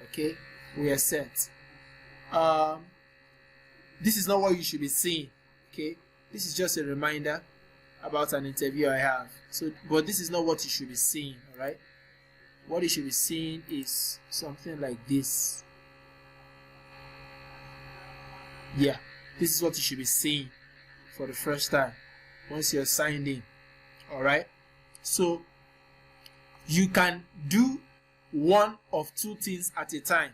Okay, we are set. This is not what you should be seeing. Okay, this is just a reminder about an interview I have. So, but this is not what you should be seeing. All right, what you should be seeing is something like this. Yeah, this is what you should be seeing for the first time once you're signed in. All right, so you can do one of two things at a time.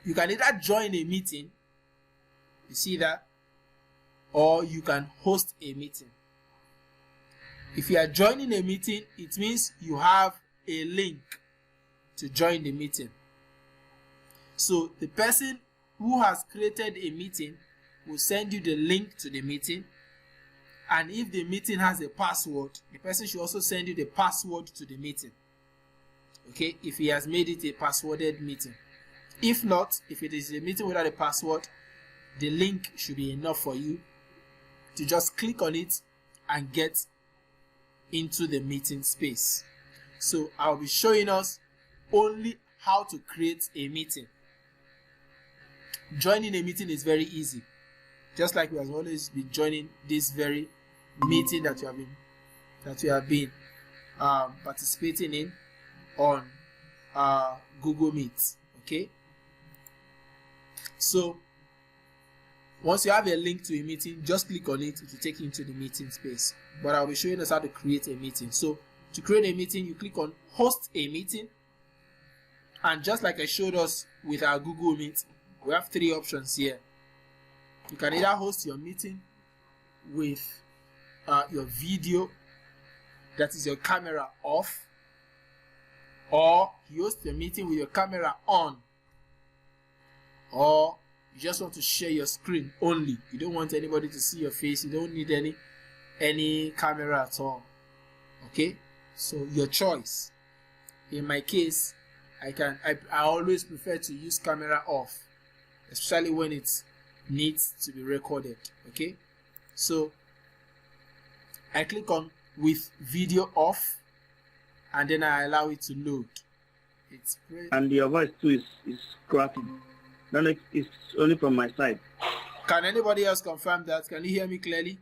You can either join a meeting, you see that, or you can host a meeting. If you are joining a meeting, it means you have a link to join the meeting. So the person who has created a meeting will send you the link to the meeting, and if the meeting has a password, the person should also send you the password to the meeting. Okay, if he has made it a passworded meeting. If not, if it is a meeting without a password, the link should be enough for you to just click on it and get into the meeting space. So I'll be showing us only how to create a meeting. Joining a meeting is very easy, just like we have always been joining this very meeting that you have been participating in on Google Meet. Okay, so once you have a link to a meeting, just click on it to take you into the meeting space. But I'll be showing us how to create a meeting. So to create a meeting, you click on host a meeting, and just like I showed us with our Google Meet, we have three options here. You can either host your meeting with your video, that is your camera off, or you host your meeting with your camera on, or You just want to share your screen only. You don't want anybody to see your face. You don't need any camera at all. Okay, so your choice. In my case, I always prefer to use camera off, especially when it needs to be recorded. Okay, so I click on with video off, and then I allow it to load. It's great. And your voice too is cracking. No, it's only from my side. Can anybody else confirm that? Can you hear me clearly?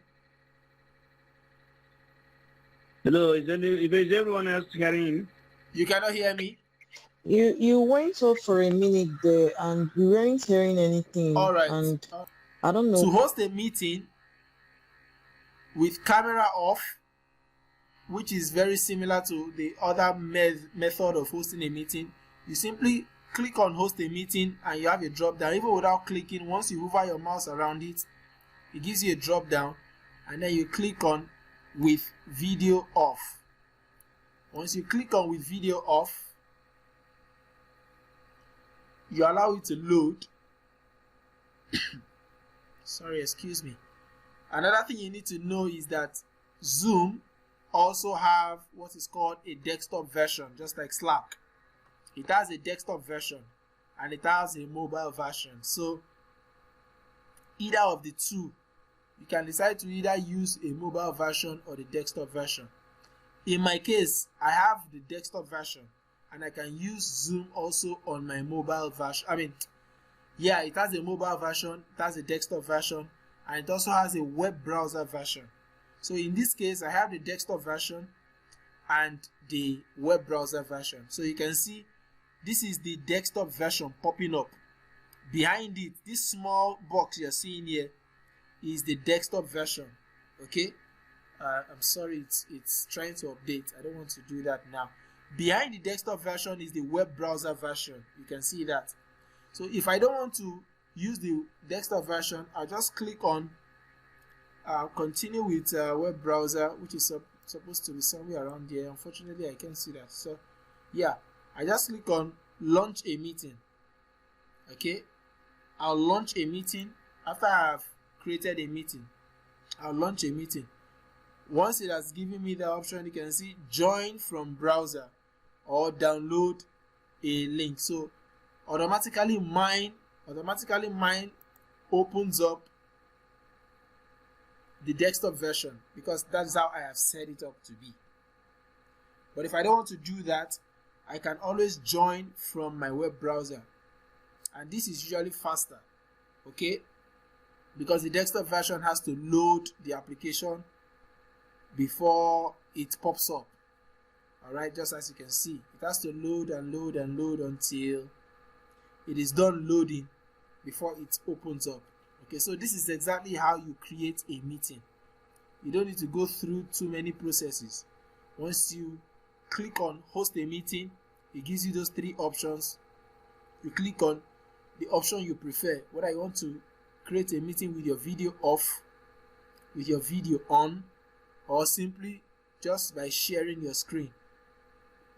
Hello, is everyone else hearing me? You cannot hear me? You went off for a minute there and we weren't hearing anything. All right. And I don't know. To host a meeting with camera off, which is very similar to the other method of hosting a meeting, you simply click on host a meeting and you have a drop down. Even without clicking, once you hover your mouse around it, it gives you a drop down, and then you click on with video off. Once you click on with video off, you allow it to load. Sorry, excuse me. Another thing you need to know is that Zoom also have what is called a desktop version, just like Slack. It has a desktop version and it has a mobile version. So either of the two, you can decide to either use a mobile version or the desktop version. In my case, I have the desktop version and I can use Zoom also on my mobile version. It has a mobile version, it has a desktop version, and it also has a web browser version. So in this case, I have the desktop version and the web browser version. So you can see this is the desktop version popping up. Behind it, this small box you're seeing here is the desktop version. Okay, I'm sorry, it's trying to update. I don't want to do that now. Behind the desktop version is the web browser version. You can see that. So if I don't want to use the desktop version, I'll just click on continue with web browser, which is supposed to be somewhere around here. Unfortunately, I can't see that. So yeah, I just click on launch a meeting. Okay, I'll launch a meeting. After I have created a meeting, I'll launch a meeting. Once it has given me the option, you can see join from browser or download a link. So automatically mine opens up the desktop version because that's how I have set it up to be. But if I don't want to do that, I can always join from my web browser, and this is usually faster. Okay, because the desktop version has to load the application before it pops up. All right, just as you can see, it has to load and load and load until it is done loading before it opens up. Okay, so this is exactly how you create a meeting. You don't need to go through too many processes. Once you click on host a meeting, it gives you those three options. You click on the option you prefer, whether you want to create a meeting with your video off, with your video on, or simply just by sharing your screen.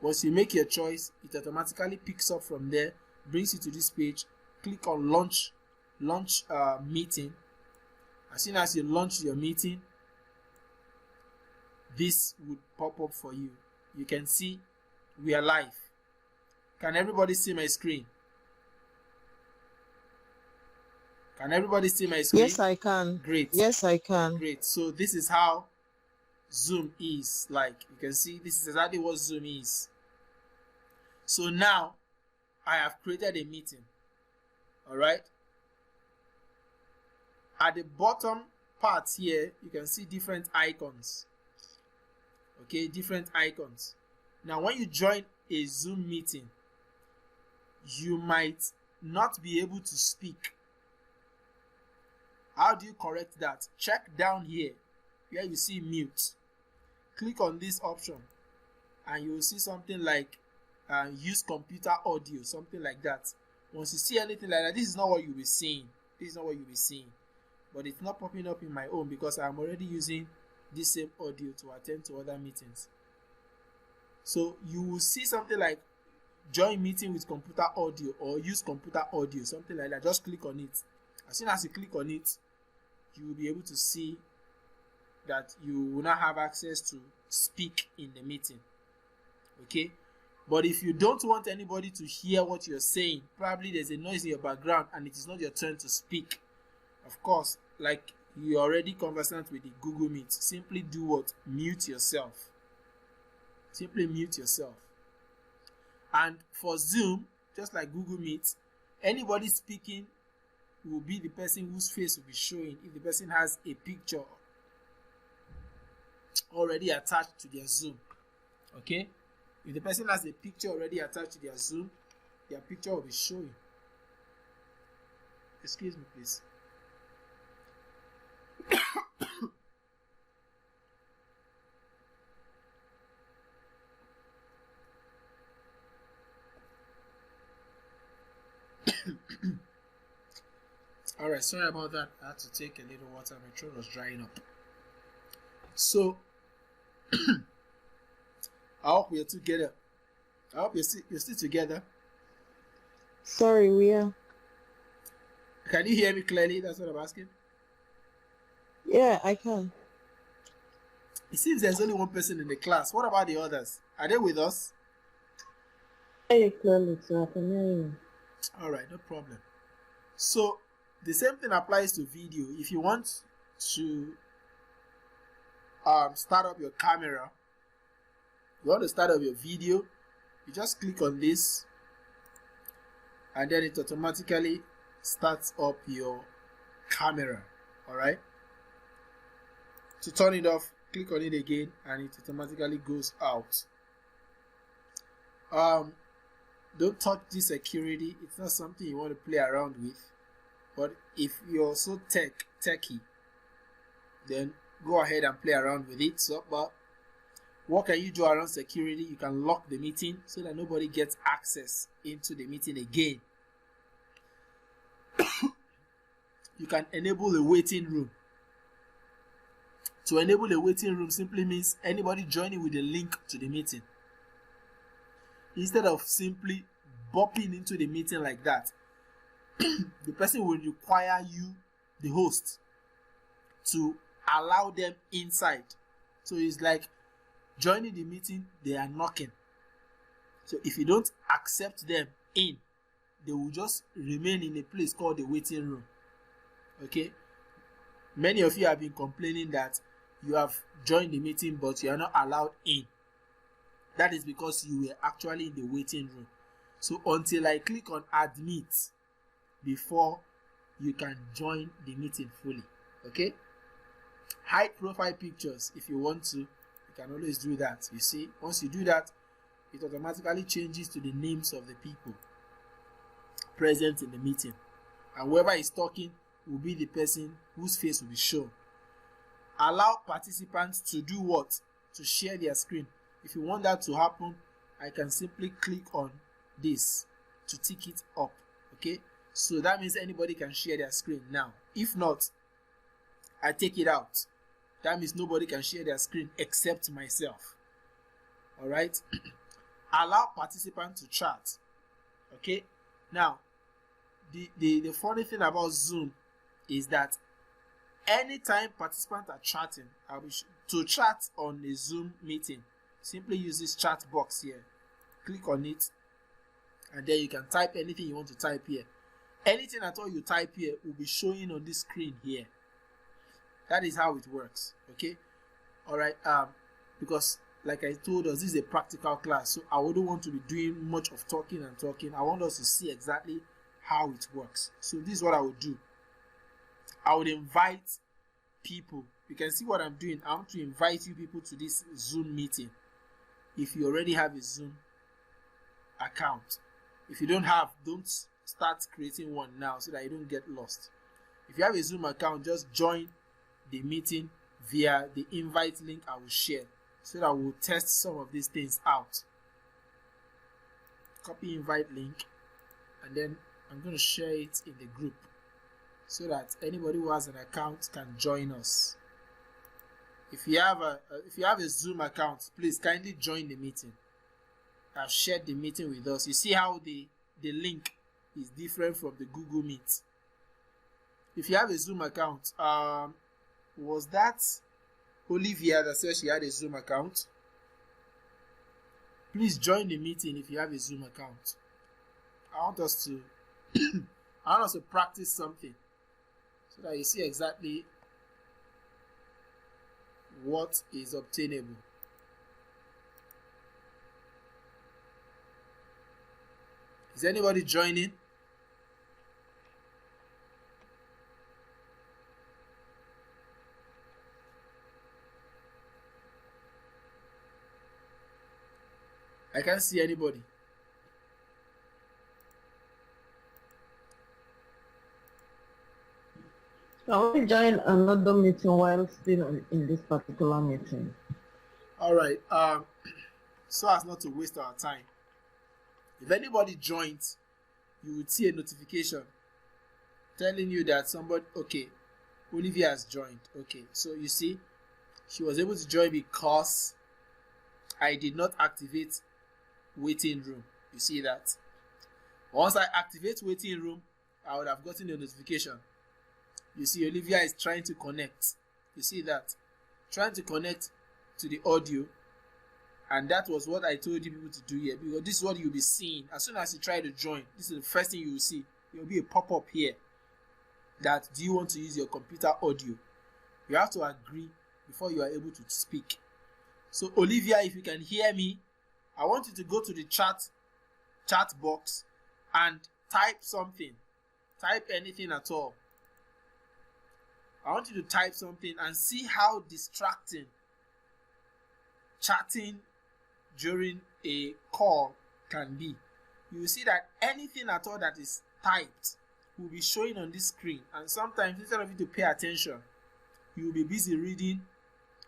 Once you make your choice, it automatically picks up from there, brings you to this page. Click on launch meeting. As soon as you launch your meeting, this would pop up for you. You can see we are live. Can everybody see my screen? Can everybody see my screen? Yes, I can. Great. Yes, I can. Great. So this is how Zoom is like. You can see this is exactly what Zoom is. So now I have created a meeting. All right. At the bottom part here, you can see different icons. Okay, different icons. Now, when you join a Zoom meeting, you might not be able to speak. How do you correct that? Check down here where you see mute. Click on this option and you will see something like use computer audio, something like that. Once you see anything like that, this is not what you'll be seeing. This is not what you'll be seeing. But it's not popping up in my own because I'm already using this same audio to attend to other meetings. So you will see something like join meeting with computer audio or use computer audio, something like that. Just click on it. As soon as you click on it, you will be able to see that you will not have access to speak in the meeting. Okay, but if you don't want anybody to hear what you're saying, probably there's a noise in your background and it is not your turn to speak, of course, like you're already conversant with the Google Meet, simply do what? Mute yourself. Simply mute yourself. And for Zoom, just like Google Meet, anybody speaking will be the person whose face will be showing if the person has a picture already attached to their Zoom. Okay, if the person has a picture already attached to their Zoom, their picture will be showing. Excuse me, please. All right, sorry about that. I had to take a little water. My throat was drying up. So, I hope we're together. I hope you're still together. Sorry, we are. Can you hear me clearly? That's what I'm asking. Yeah, I can. It seems there's only one person in the class. What about the others? Are they with us? Hey, clearly, so I can hear you. All right, no problem. So, the same thing applies to video. If you want to start up your camera, you want to start up your video, you just click on this and then it automatically starts up your camera. All right, to turn it off, click on it again and it automatically goes out. Don't touch this security. It's not something you want to play around with. But if you're so techy, then go ahead and play around with it. So, but what can you do around security? You can lock the meeting so that nobody gets access into the meeting again. You can enable a waiting room. To enable a waiting room simply means anybody joining with a link to the meeting, instead of simply bopping into the meeting like that, the person will require you, the host, to allow them inside. So it's like joining the meeting, they are knocking. So if you don't accept them in, they will just remain in a place called the waiting room. Okay? Many of you have been complaining that you have joined the meeting but you are not allowed in. That is because you were actually in the waiting room. So until I click on admit before you can join the meeting fully. Okay? Hide profile pictures if you want to. You can always do that. You see, once you do that, it automatically changes to the names of the people present in the meeting. And whoever is talking will be the person whose face will be shown. Allow participants to do what? To share their screen. If you want that to happen, I can simply click on this to tick it up. Okay, so that means anybody can share their screen now. If not, I take it out. That means nobody can share their screen except myself. All right. Allow participants to chat. Okay, now the funny thing about Zoom is that anytime participants are chatting, to chat on a Zoom meeting, simply use this chat box here. Click on it and then you can type anything you want to type here. Anything at all you type here will be showing on this screen here. That is how it works. Okay, all right. Because like I told us, this is a practical class, so I wouldn't want to be doing much of talking. I want us to see exactly how it works. So this is what I would do. I would invite people. You can see what I'm doing. I want to invite you people to this Zoom meeting. If you already have a Zoom account, if you don't have, don't start creating one now so that you don't get lost. If you have a Zoom account, just join the meeting via the invite link I will share so that we'll test some of these things out. Copy invite link and then I'm going to share it in the group so that anybody who has an account can join us. If you have a Zoom account, please kindly join the meeting. I've shared the meeting with us. You see how the link is different from the Google Meet. If you have a Zoom account, was that Olivia that said she had a Zoom account? Please join the meeting if you have a Zoom account. I want us to practice something so that you see exactly what is obtainable. Is anybody joining? I can't see anybody. Can we join another meeting while still in this particular meeting? All right. So as not to waste our time, if anybody joins, you would see a notification telling you that somebody, okay, Olivia has joined. Okay, so you see, she was able to join because I did not activate waiting room. You see that? Once I activate waiting room, I would have gotten a notification. You see, Olivia is trying to connect. You see that? Trying to connect to the audio. And that was what I told you people to do here, because this is what you'll be seeing. As soon as you try to join, this is the first thing you will see. There will be a pop-up here that, do you want to use your computer audio? You have to agree before you are able to speak. So Olivia, if you can hear me, I want you to go to the chat box and type something. Type anything at all. I want you to type something and see how distracting chatting during a call can be. You will see that anything at all that is typed will be showing on this screen, and sometimes instead of you to pay attention, you will be busy reading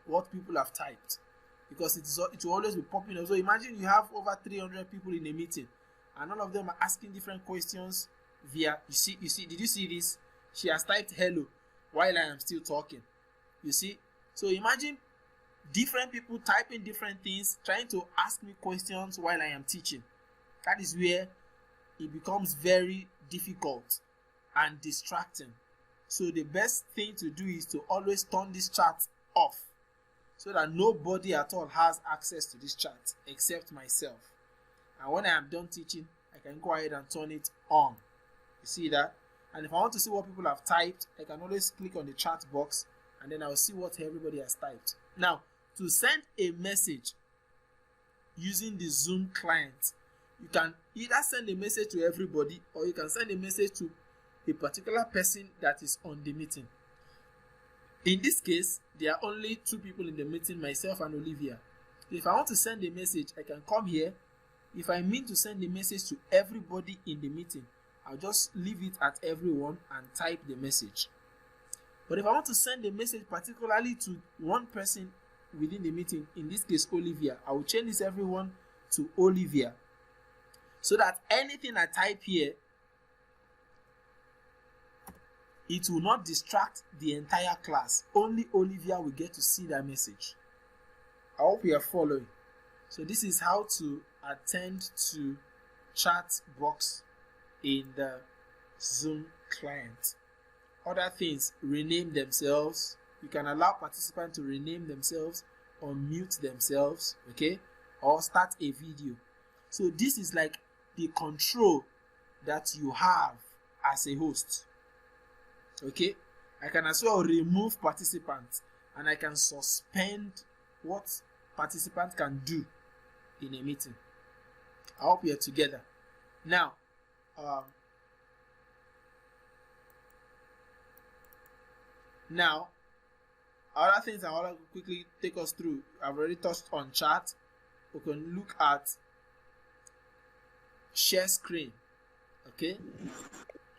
what people have typed, because it will always be popping up. So imagine you have over 300 people in a meeting and all of them are asking different questions via, you see, did you see this? She has typed hello while I am still talking. You see? So imagine different people typing different things, trying to ask me questions while I am teaching. That is where it becomes very difficult and distracting. So the best thing to do is to always turn this chat off, so that nobody at all has access to this chat except myself. And when I am done teaching, I can go ahead and turn it on. You see that? And if I want to see what people have typed, I can always click on the chat box and then I will see what everybody has typed. Now, to send a message using the Zoom client, you can either send a message to everybody or you can send a message to a particular person that is on the meeting. In this case, there are only two people in the meeting, myself and Olivia. If I want to send a message, I can come here. If I mean to send a message to everybody in the meeting, I'll just leave it at everyone and type the message. But if I want to send a message particularly to one person within the meeting, in this case Olivia, I will change this everyone to Olivia, so that anything I type here, it will not distract the entire class. Only Olivia will get to see that message. I hope you are following. So this is how to attend to chat box in the Zoom client. Other things, rename themselves. You can allow participants to rename themselves or mute themselves, okay, or start a video. So this is like the control that you have as a host. Okay, I can as well remove participants and I can suspend what participants can do in a meeting. I hope you're together. Now, other things I want to quickly take us through. I've already touched on chat. We can look at share screen. Okay,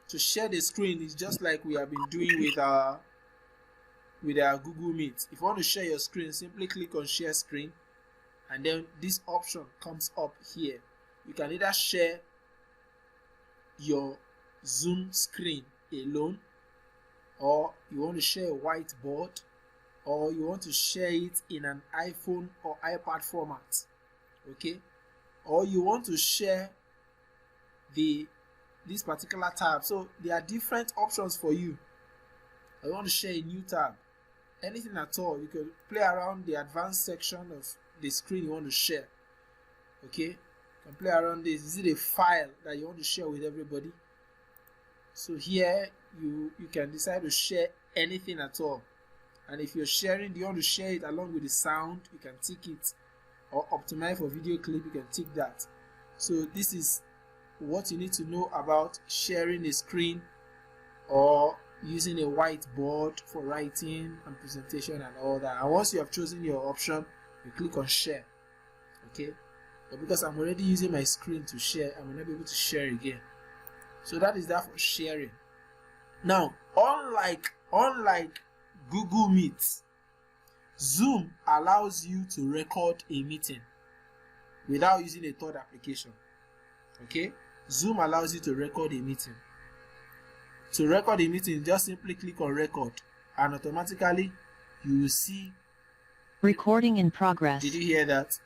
to share the screen is just like we have been doing with our Google Meet. If you want to share your screen, simply click on share screen and then this option comes up here. You can either share your Zoom screen alone, or you want to share a whiteboard, or you want to share it in an iPhone or iPad format, okay, or you want to share this particular tab. So there are different options for you. or you want to share a new tab, anything at all. You can play around the advanced section of the screen you want to share. Okay, you can play around this. Is it a file that you want to share with everybody? So here you can decide to share anything at all. And if you're sharing, do you want to share it along with the sound? You can tick it, or optimize for video clip, you can tick that. So this is what you need to know about sharing a screen or using a whiteboard for writing and presentation and all that. And once you have chosen your option, you click on share. Okay, but because I'm already using my screen to share, I will not be able to share again. So that is that for sharing. Now, unlike Google Meet, Zoom allows you to record a meeting without using a third application. Okay, Zoom allows you to record a meeting. To record a meeting, just simply click on record, and automatically you will see recording in progress. Did you hear that?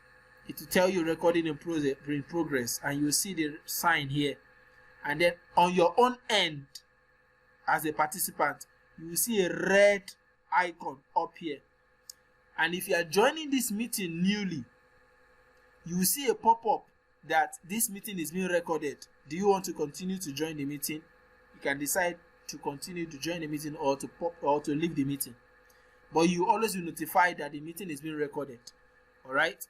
It will tell you recording in progress, and you will see the sign here. And then on your own end, as a participant, you will see a red icon up here. And if you are joining this meeting newly, you will see a pop-up that this meeting is being recorded. Do you want to continue to join the meeting? You can decide to continue to join the meeting or to leave the meeting. But you always be notified that the meeting is being recorded. Alright?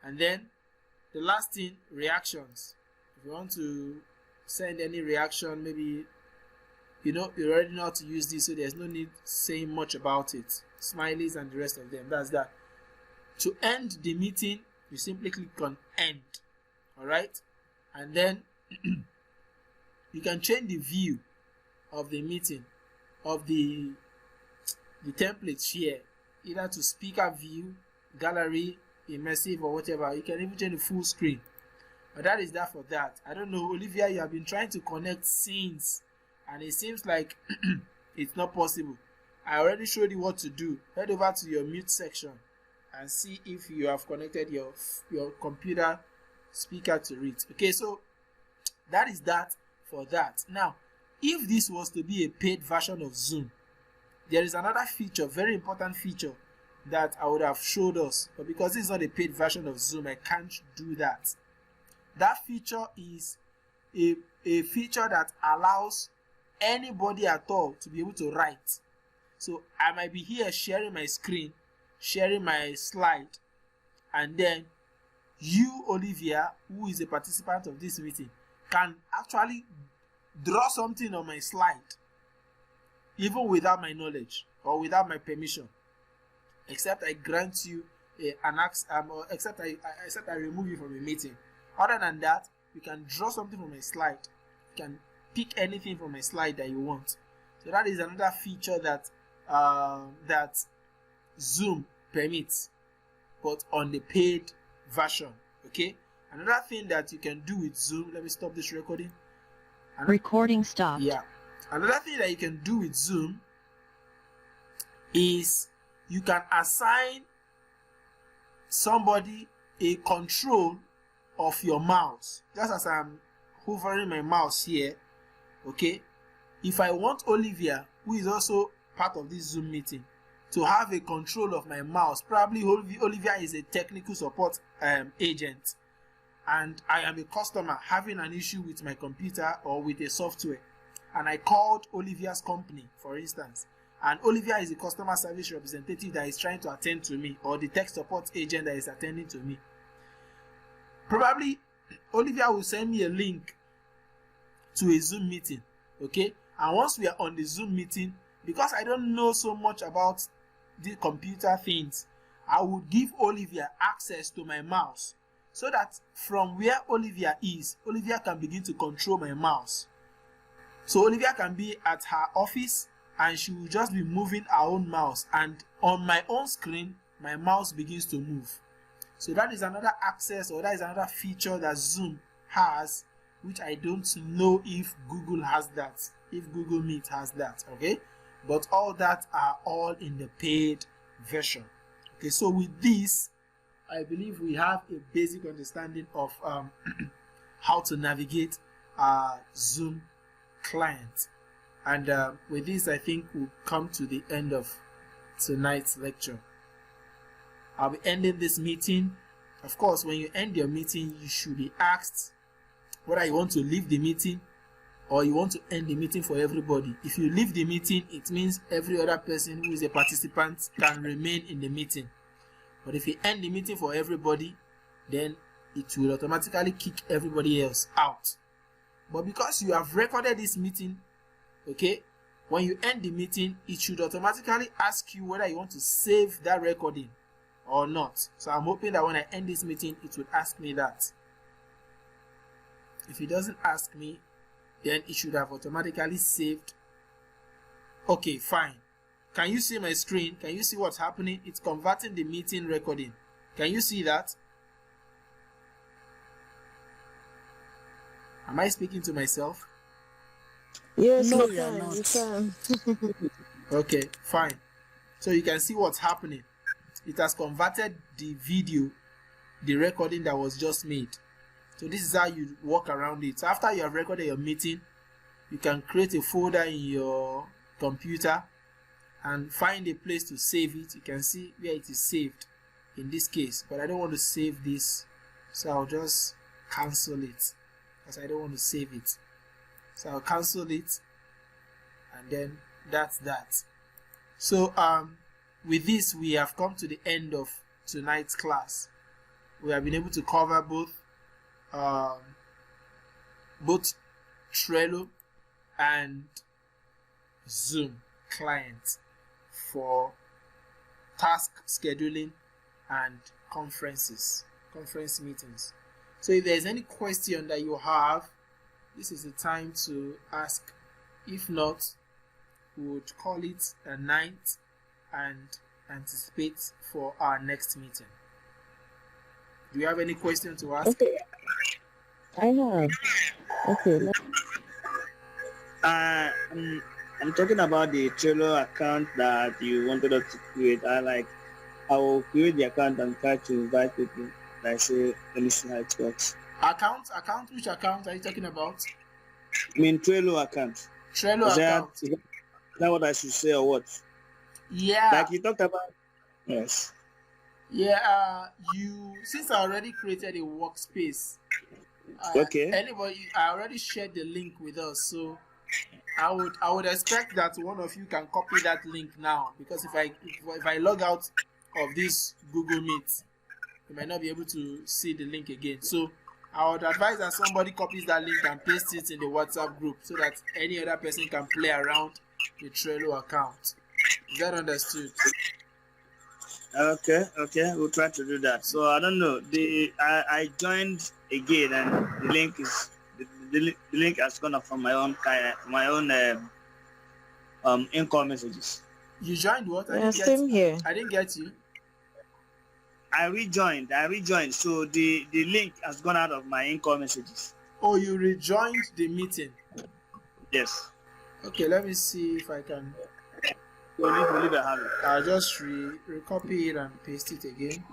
And then the last thing, reactions. If you want to send any reaction, maybe you already know how to use this, so there's no need saying much about it. Smileys and the rest of them, that's that. To end the meeting, you simply click on end. Alright, and then you can change the view of the meeting, of the templates here, either to speaker view, gallery, immersive, or whatever. You can even change the full screen. But that is that for that. I don't know, Olivia, you have been trying to connect scenes and it seems like it's not possible. I already showed you what to do. Head over to your mute section and see if you have connected your computer speaker to it. Okay, so that is that for that. Now, if this was to be a paid version of Zoom, there is another feature, very important feature, that I would have showed us, but because this is not a paid version of Zoom, I can't do that. That feature is a feature that allows anybody at all to be able to write. So I might be here sharing my screen, sharing my slide, and then you, Olivia, who is a participant of this meeting, can actually draw something on my slide, even without my knowledge or without my permission, except I grant you except I remove you from a meeting. Other than that, you can draw something from my slide. You can pick anything from my slide that you want. So that is another feature that Zoom permits, but on the paid version. Okay, another thing that you can do with Zoom, let me stop this recording. Recording stopped. Yeah, another thing that you can do with Zoom is you can assign somebody a control of your mouse. Just as I'm hovering my mouse here, okay, if I want Olivia, who is also part of this Zoom meeting, to have a control of my mouse, probably Olivia is a technical support agent, and I am a customer having an issue with my computer or with a software, and I called Olivia's company, for instance, and Olivia is a customer service representative that is trying to attend to me, or the tech support agent that is attending to me. Probably Olivia will send me a link to a Zoom meeting, okay? And once we are on the Zoom meeting, because I don't know so much about the computer things, I would give Olivia access to my mouse, so that from where Olivia is, Olivia can begin to control my mouse. So Olivia can be at her office and she will just be moving her own mouse, and on my own screen, my mouse begins to move. So that is another access, or that is another feature that Zoom has, which I don't know if Google has that, if Google Meet has that, okay? But all that are all in the paid version. Okay, so with this, I believe we have a basic understanding of how to navigate our Zoom client. And with this, I think we'll come to the end of tonight's lecture. I'll be ending this meeting. Of course, when you end your meeting, you should be asked whether you want to leave the meeting or you want to end the meeting for everybody. If you leave the meeting, it means every other person who is a participant can remain in the meeting. But if you end the meeting for everybody, then it will automatically kick everybody else out. But because you have recorded this meeting, okay, when you end the meeting, it should automatically ask you whether you want to save that recording or not. So I'm hoping that when I end this meeting, it will ask me that. If it doesn't ask me, then it should have automatically saved. Okay, fine. Can you see my screen? Can you see what's happening? It's converting the meeting recording. Can you see that? Am I speaking to myself? Yes, No, you you're can. not. You can. Okay, fine. So you can see what's happening. It has converted the video, the recording that was just made. So this is how you work around it. So after you have recorded your meeting, you can create a folder in your computer and find a place to save it. You can see where it is saved in this case, but I don't want to save this, so I'll just cancel it because I don't want to save it. So I'll cancel it, and then that's that. So with this, we have come to the end of tonight's class. We have been able to cover both Trello and Zoom clients for task scheduling and conference meetings. So if there's any question that you have, this is the time to ask. If not, we would call it a night and anticipate for our next meeting. Do you have any question to ask? Okay. I have. Okay. I'm talking about the Trello account that you wanted us to create. I will create the account and try to invite people. Like say, let me see how it works. Account? Which account are you talking about? I mean Trello account. Trello account. Is that what I should say or what? Yeah. Like you talked about. Yes. Yeah. Since I already created a workspace. Okay. I already shared the link with us, so I would expect that one of you can copy that link now, because if I log out of this Google Meet, you might not be able to see the link again. So I would advise that somebody copies that link and pastes it in the WhatsApp group so that any other person can play around the Trello account. Is that understood? Okay, we'll try to do that. So I don't know. I joined again, and the link has gone up from my own income messages. You joined what? Same here. I didn't get you. I rejoined. So the link has gone out of my income messages. Oh, you rejoined the meeting. Yes. Okay, let me see if I can. Leave it. I'll just recopy it and paste it again.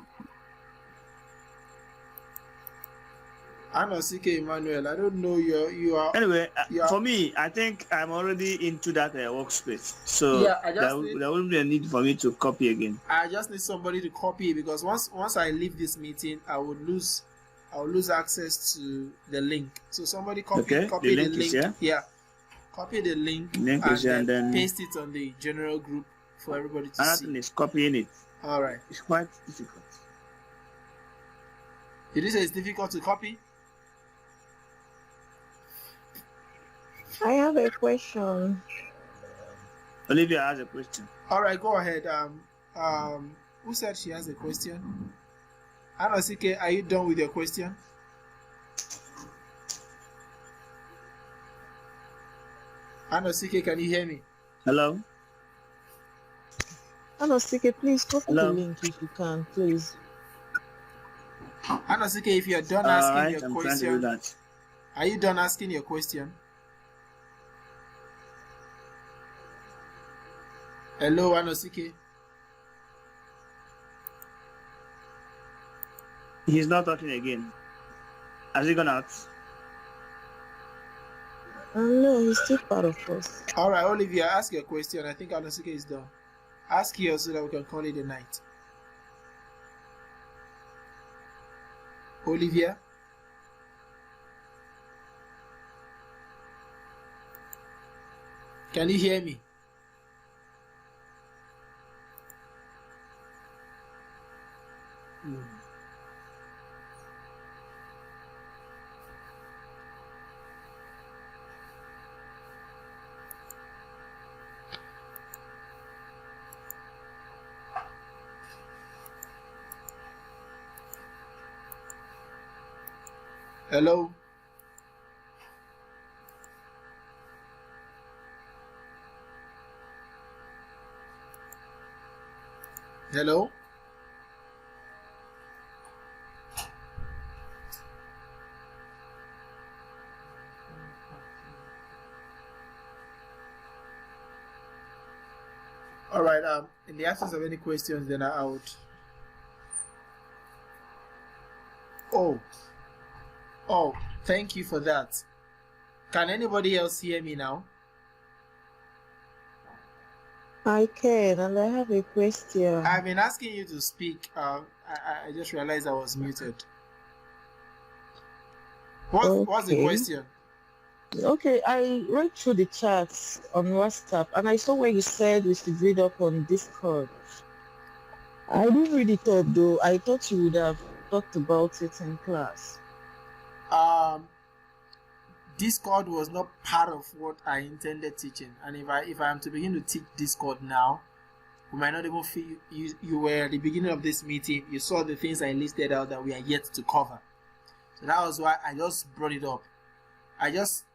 Anosike Emmanuel, I don't know you are. Anyway, for me, I think I'm already into that workspace. So yeah, there wouldn't be a need for me to copy again. I just need somebody to copy, because once I leave this meeting, I will lose access to the link. So somebody copy the link. Yeah. Copy the link and then paste it on the general group for everybody to see. Another thing is copying it. All right. It's quite difficult. Did you say it's difficult to copy? I have a question. Olivia has a question. All right, go ahead. Who said she has a question? Anosike, are you done with your question? Anosike, can you hear me? Hello? Anosike, please copy Hello? the link if you can, please. Anosike, if you're done asking your I'm question, trying to do that. are you done asking your question? Hello, Anosike. He's not talking again. Has he gone out? No, he's still part of us. All right, Olivia, ask your question. I think Anosuke is done. Ask yours so that we can call it a night. Olivia? Can you hear me? Hello? Hello? All right, in the absence of any questions, then I would. Oh, thank you for that. Can anybody else hear me now? I can, and I have a question. I've been asking you to speak. I just realized I was muted. What's the question? Okay, I read through the chats on WhatsApp, and I saw where you said we should read up on Discord. I didn't read it up though. I thought you would have talked about it in class. Discord was not part of what I intended teaching, and if I am to begin to teach Discord now, we might not even feel you were at the beginning of this meeting. You saw the things I listed out that we are yet to cover. So that was why I just brought it up. I just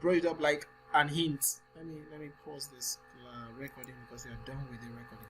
brought it up like an hint. Let me pause this recording because we are done with the recording.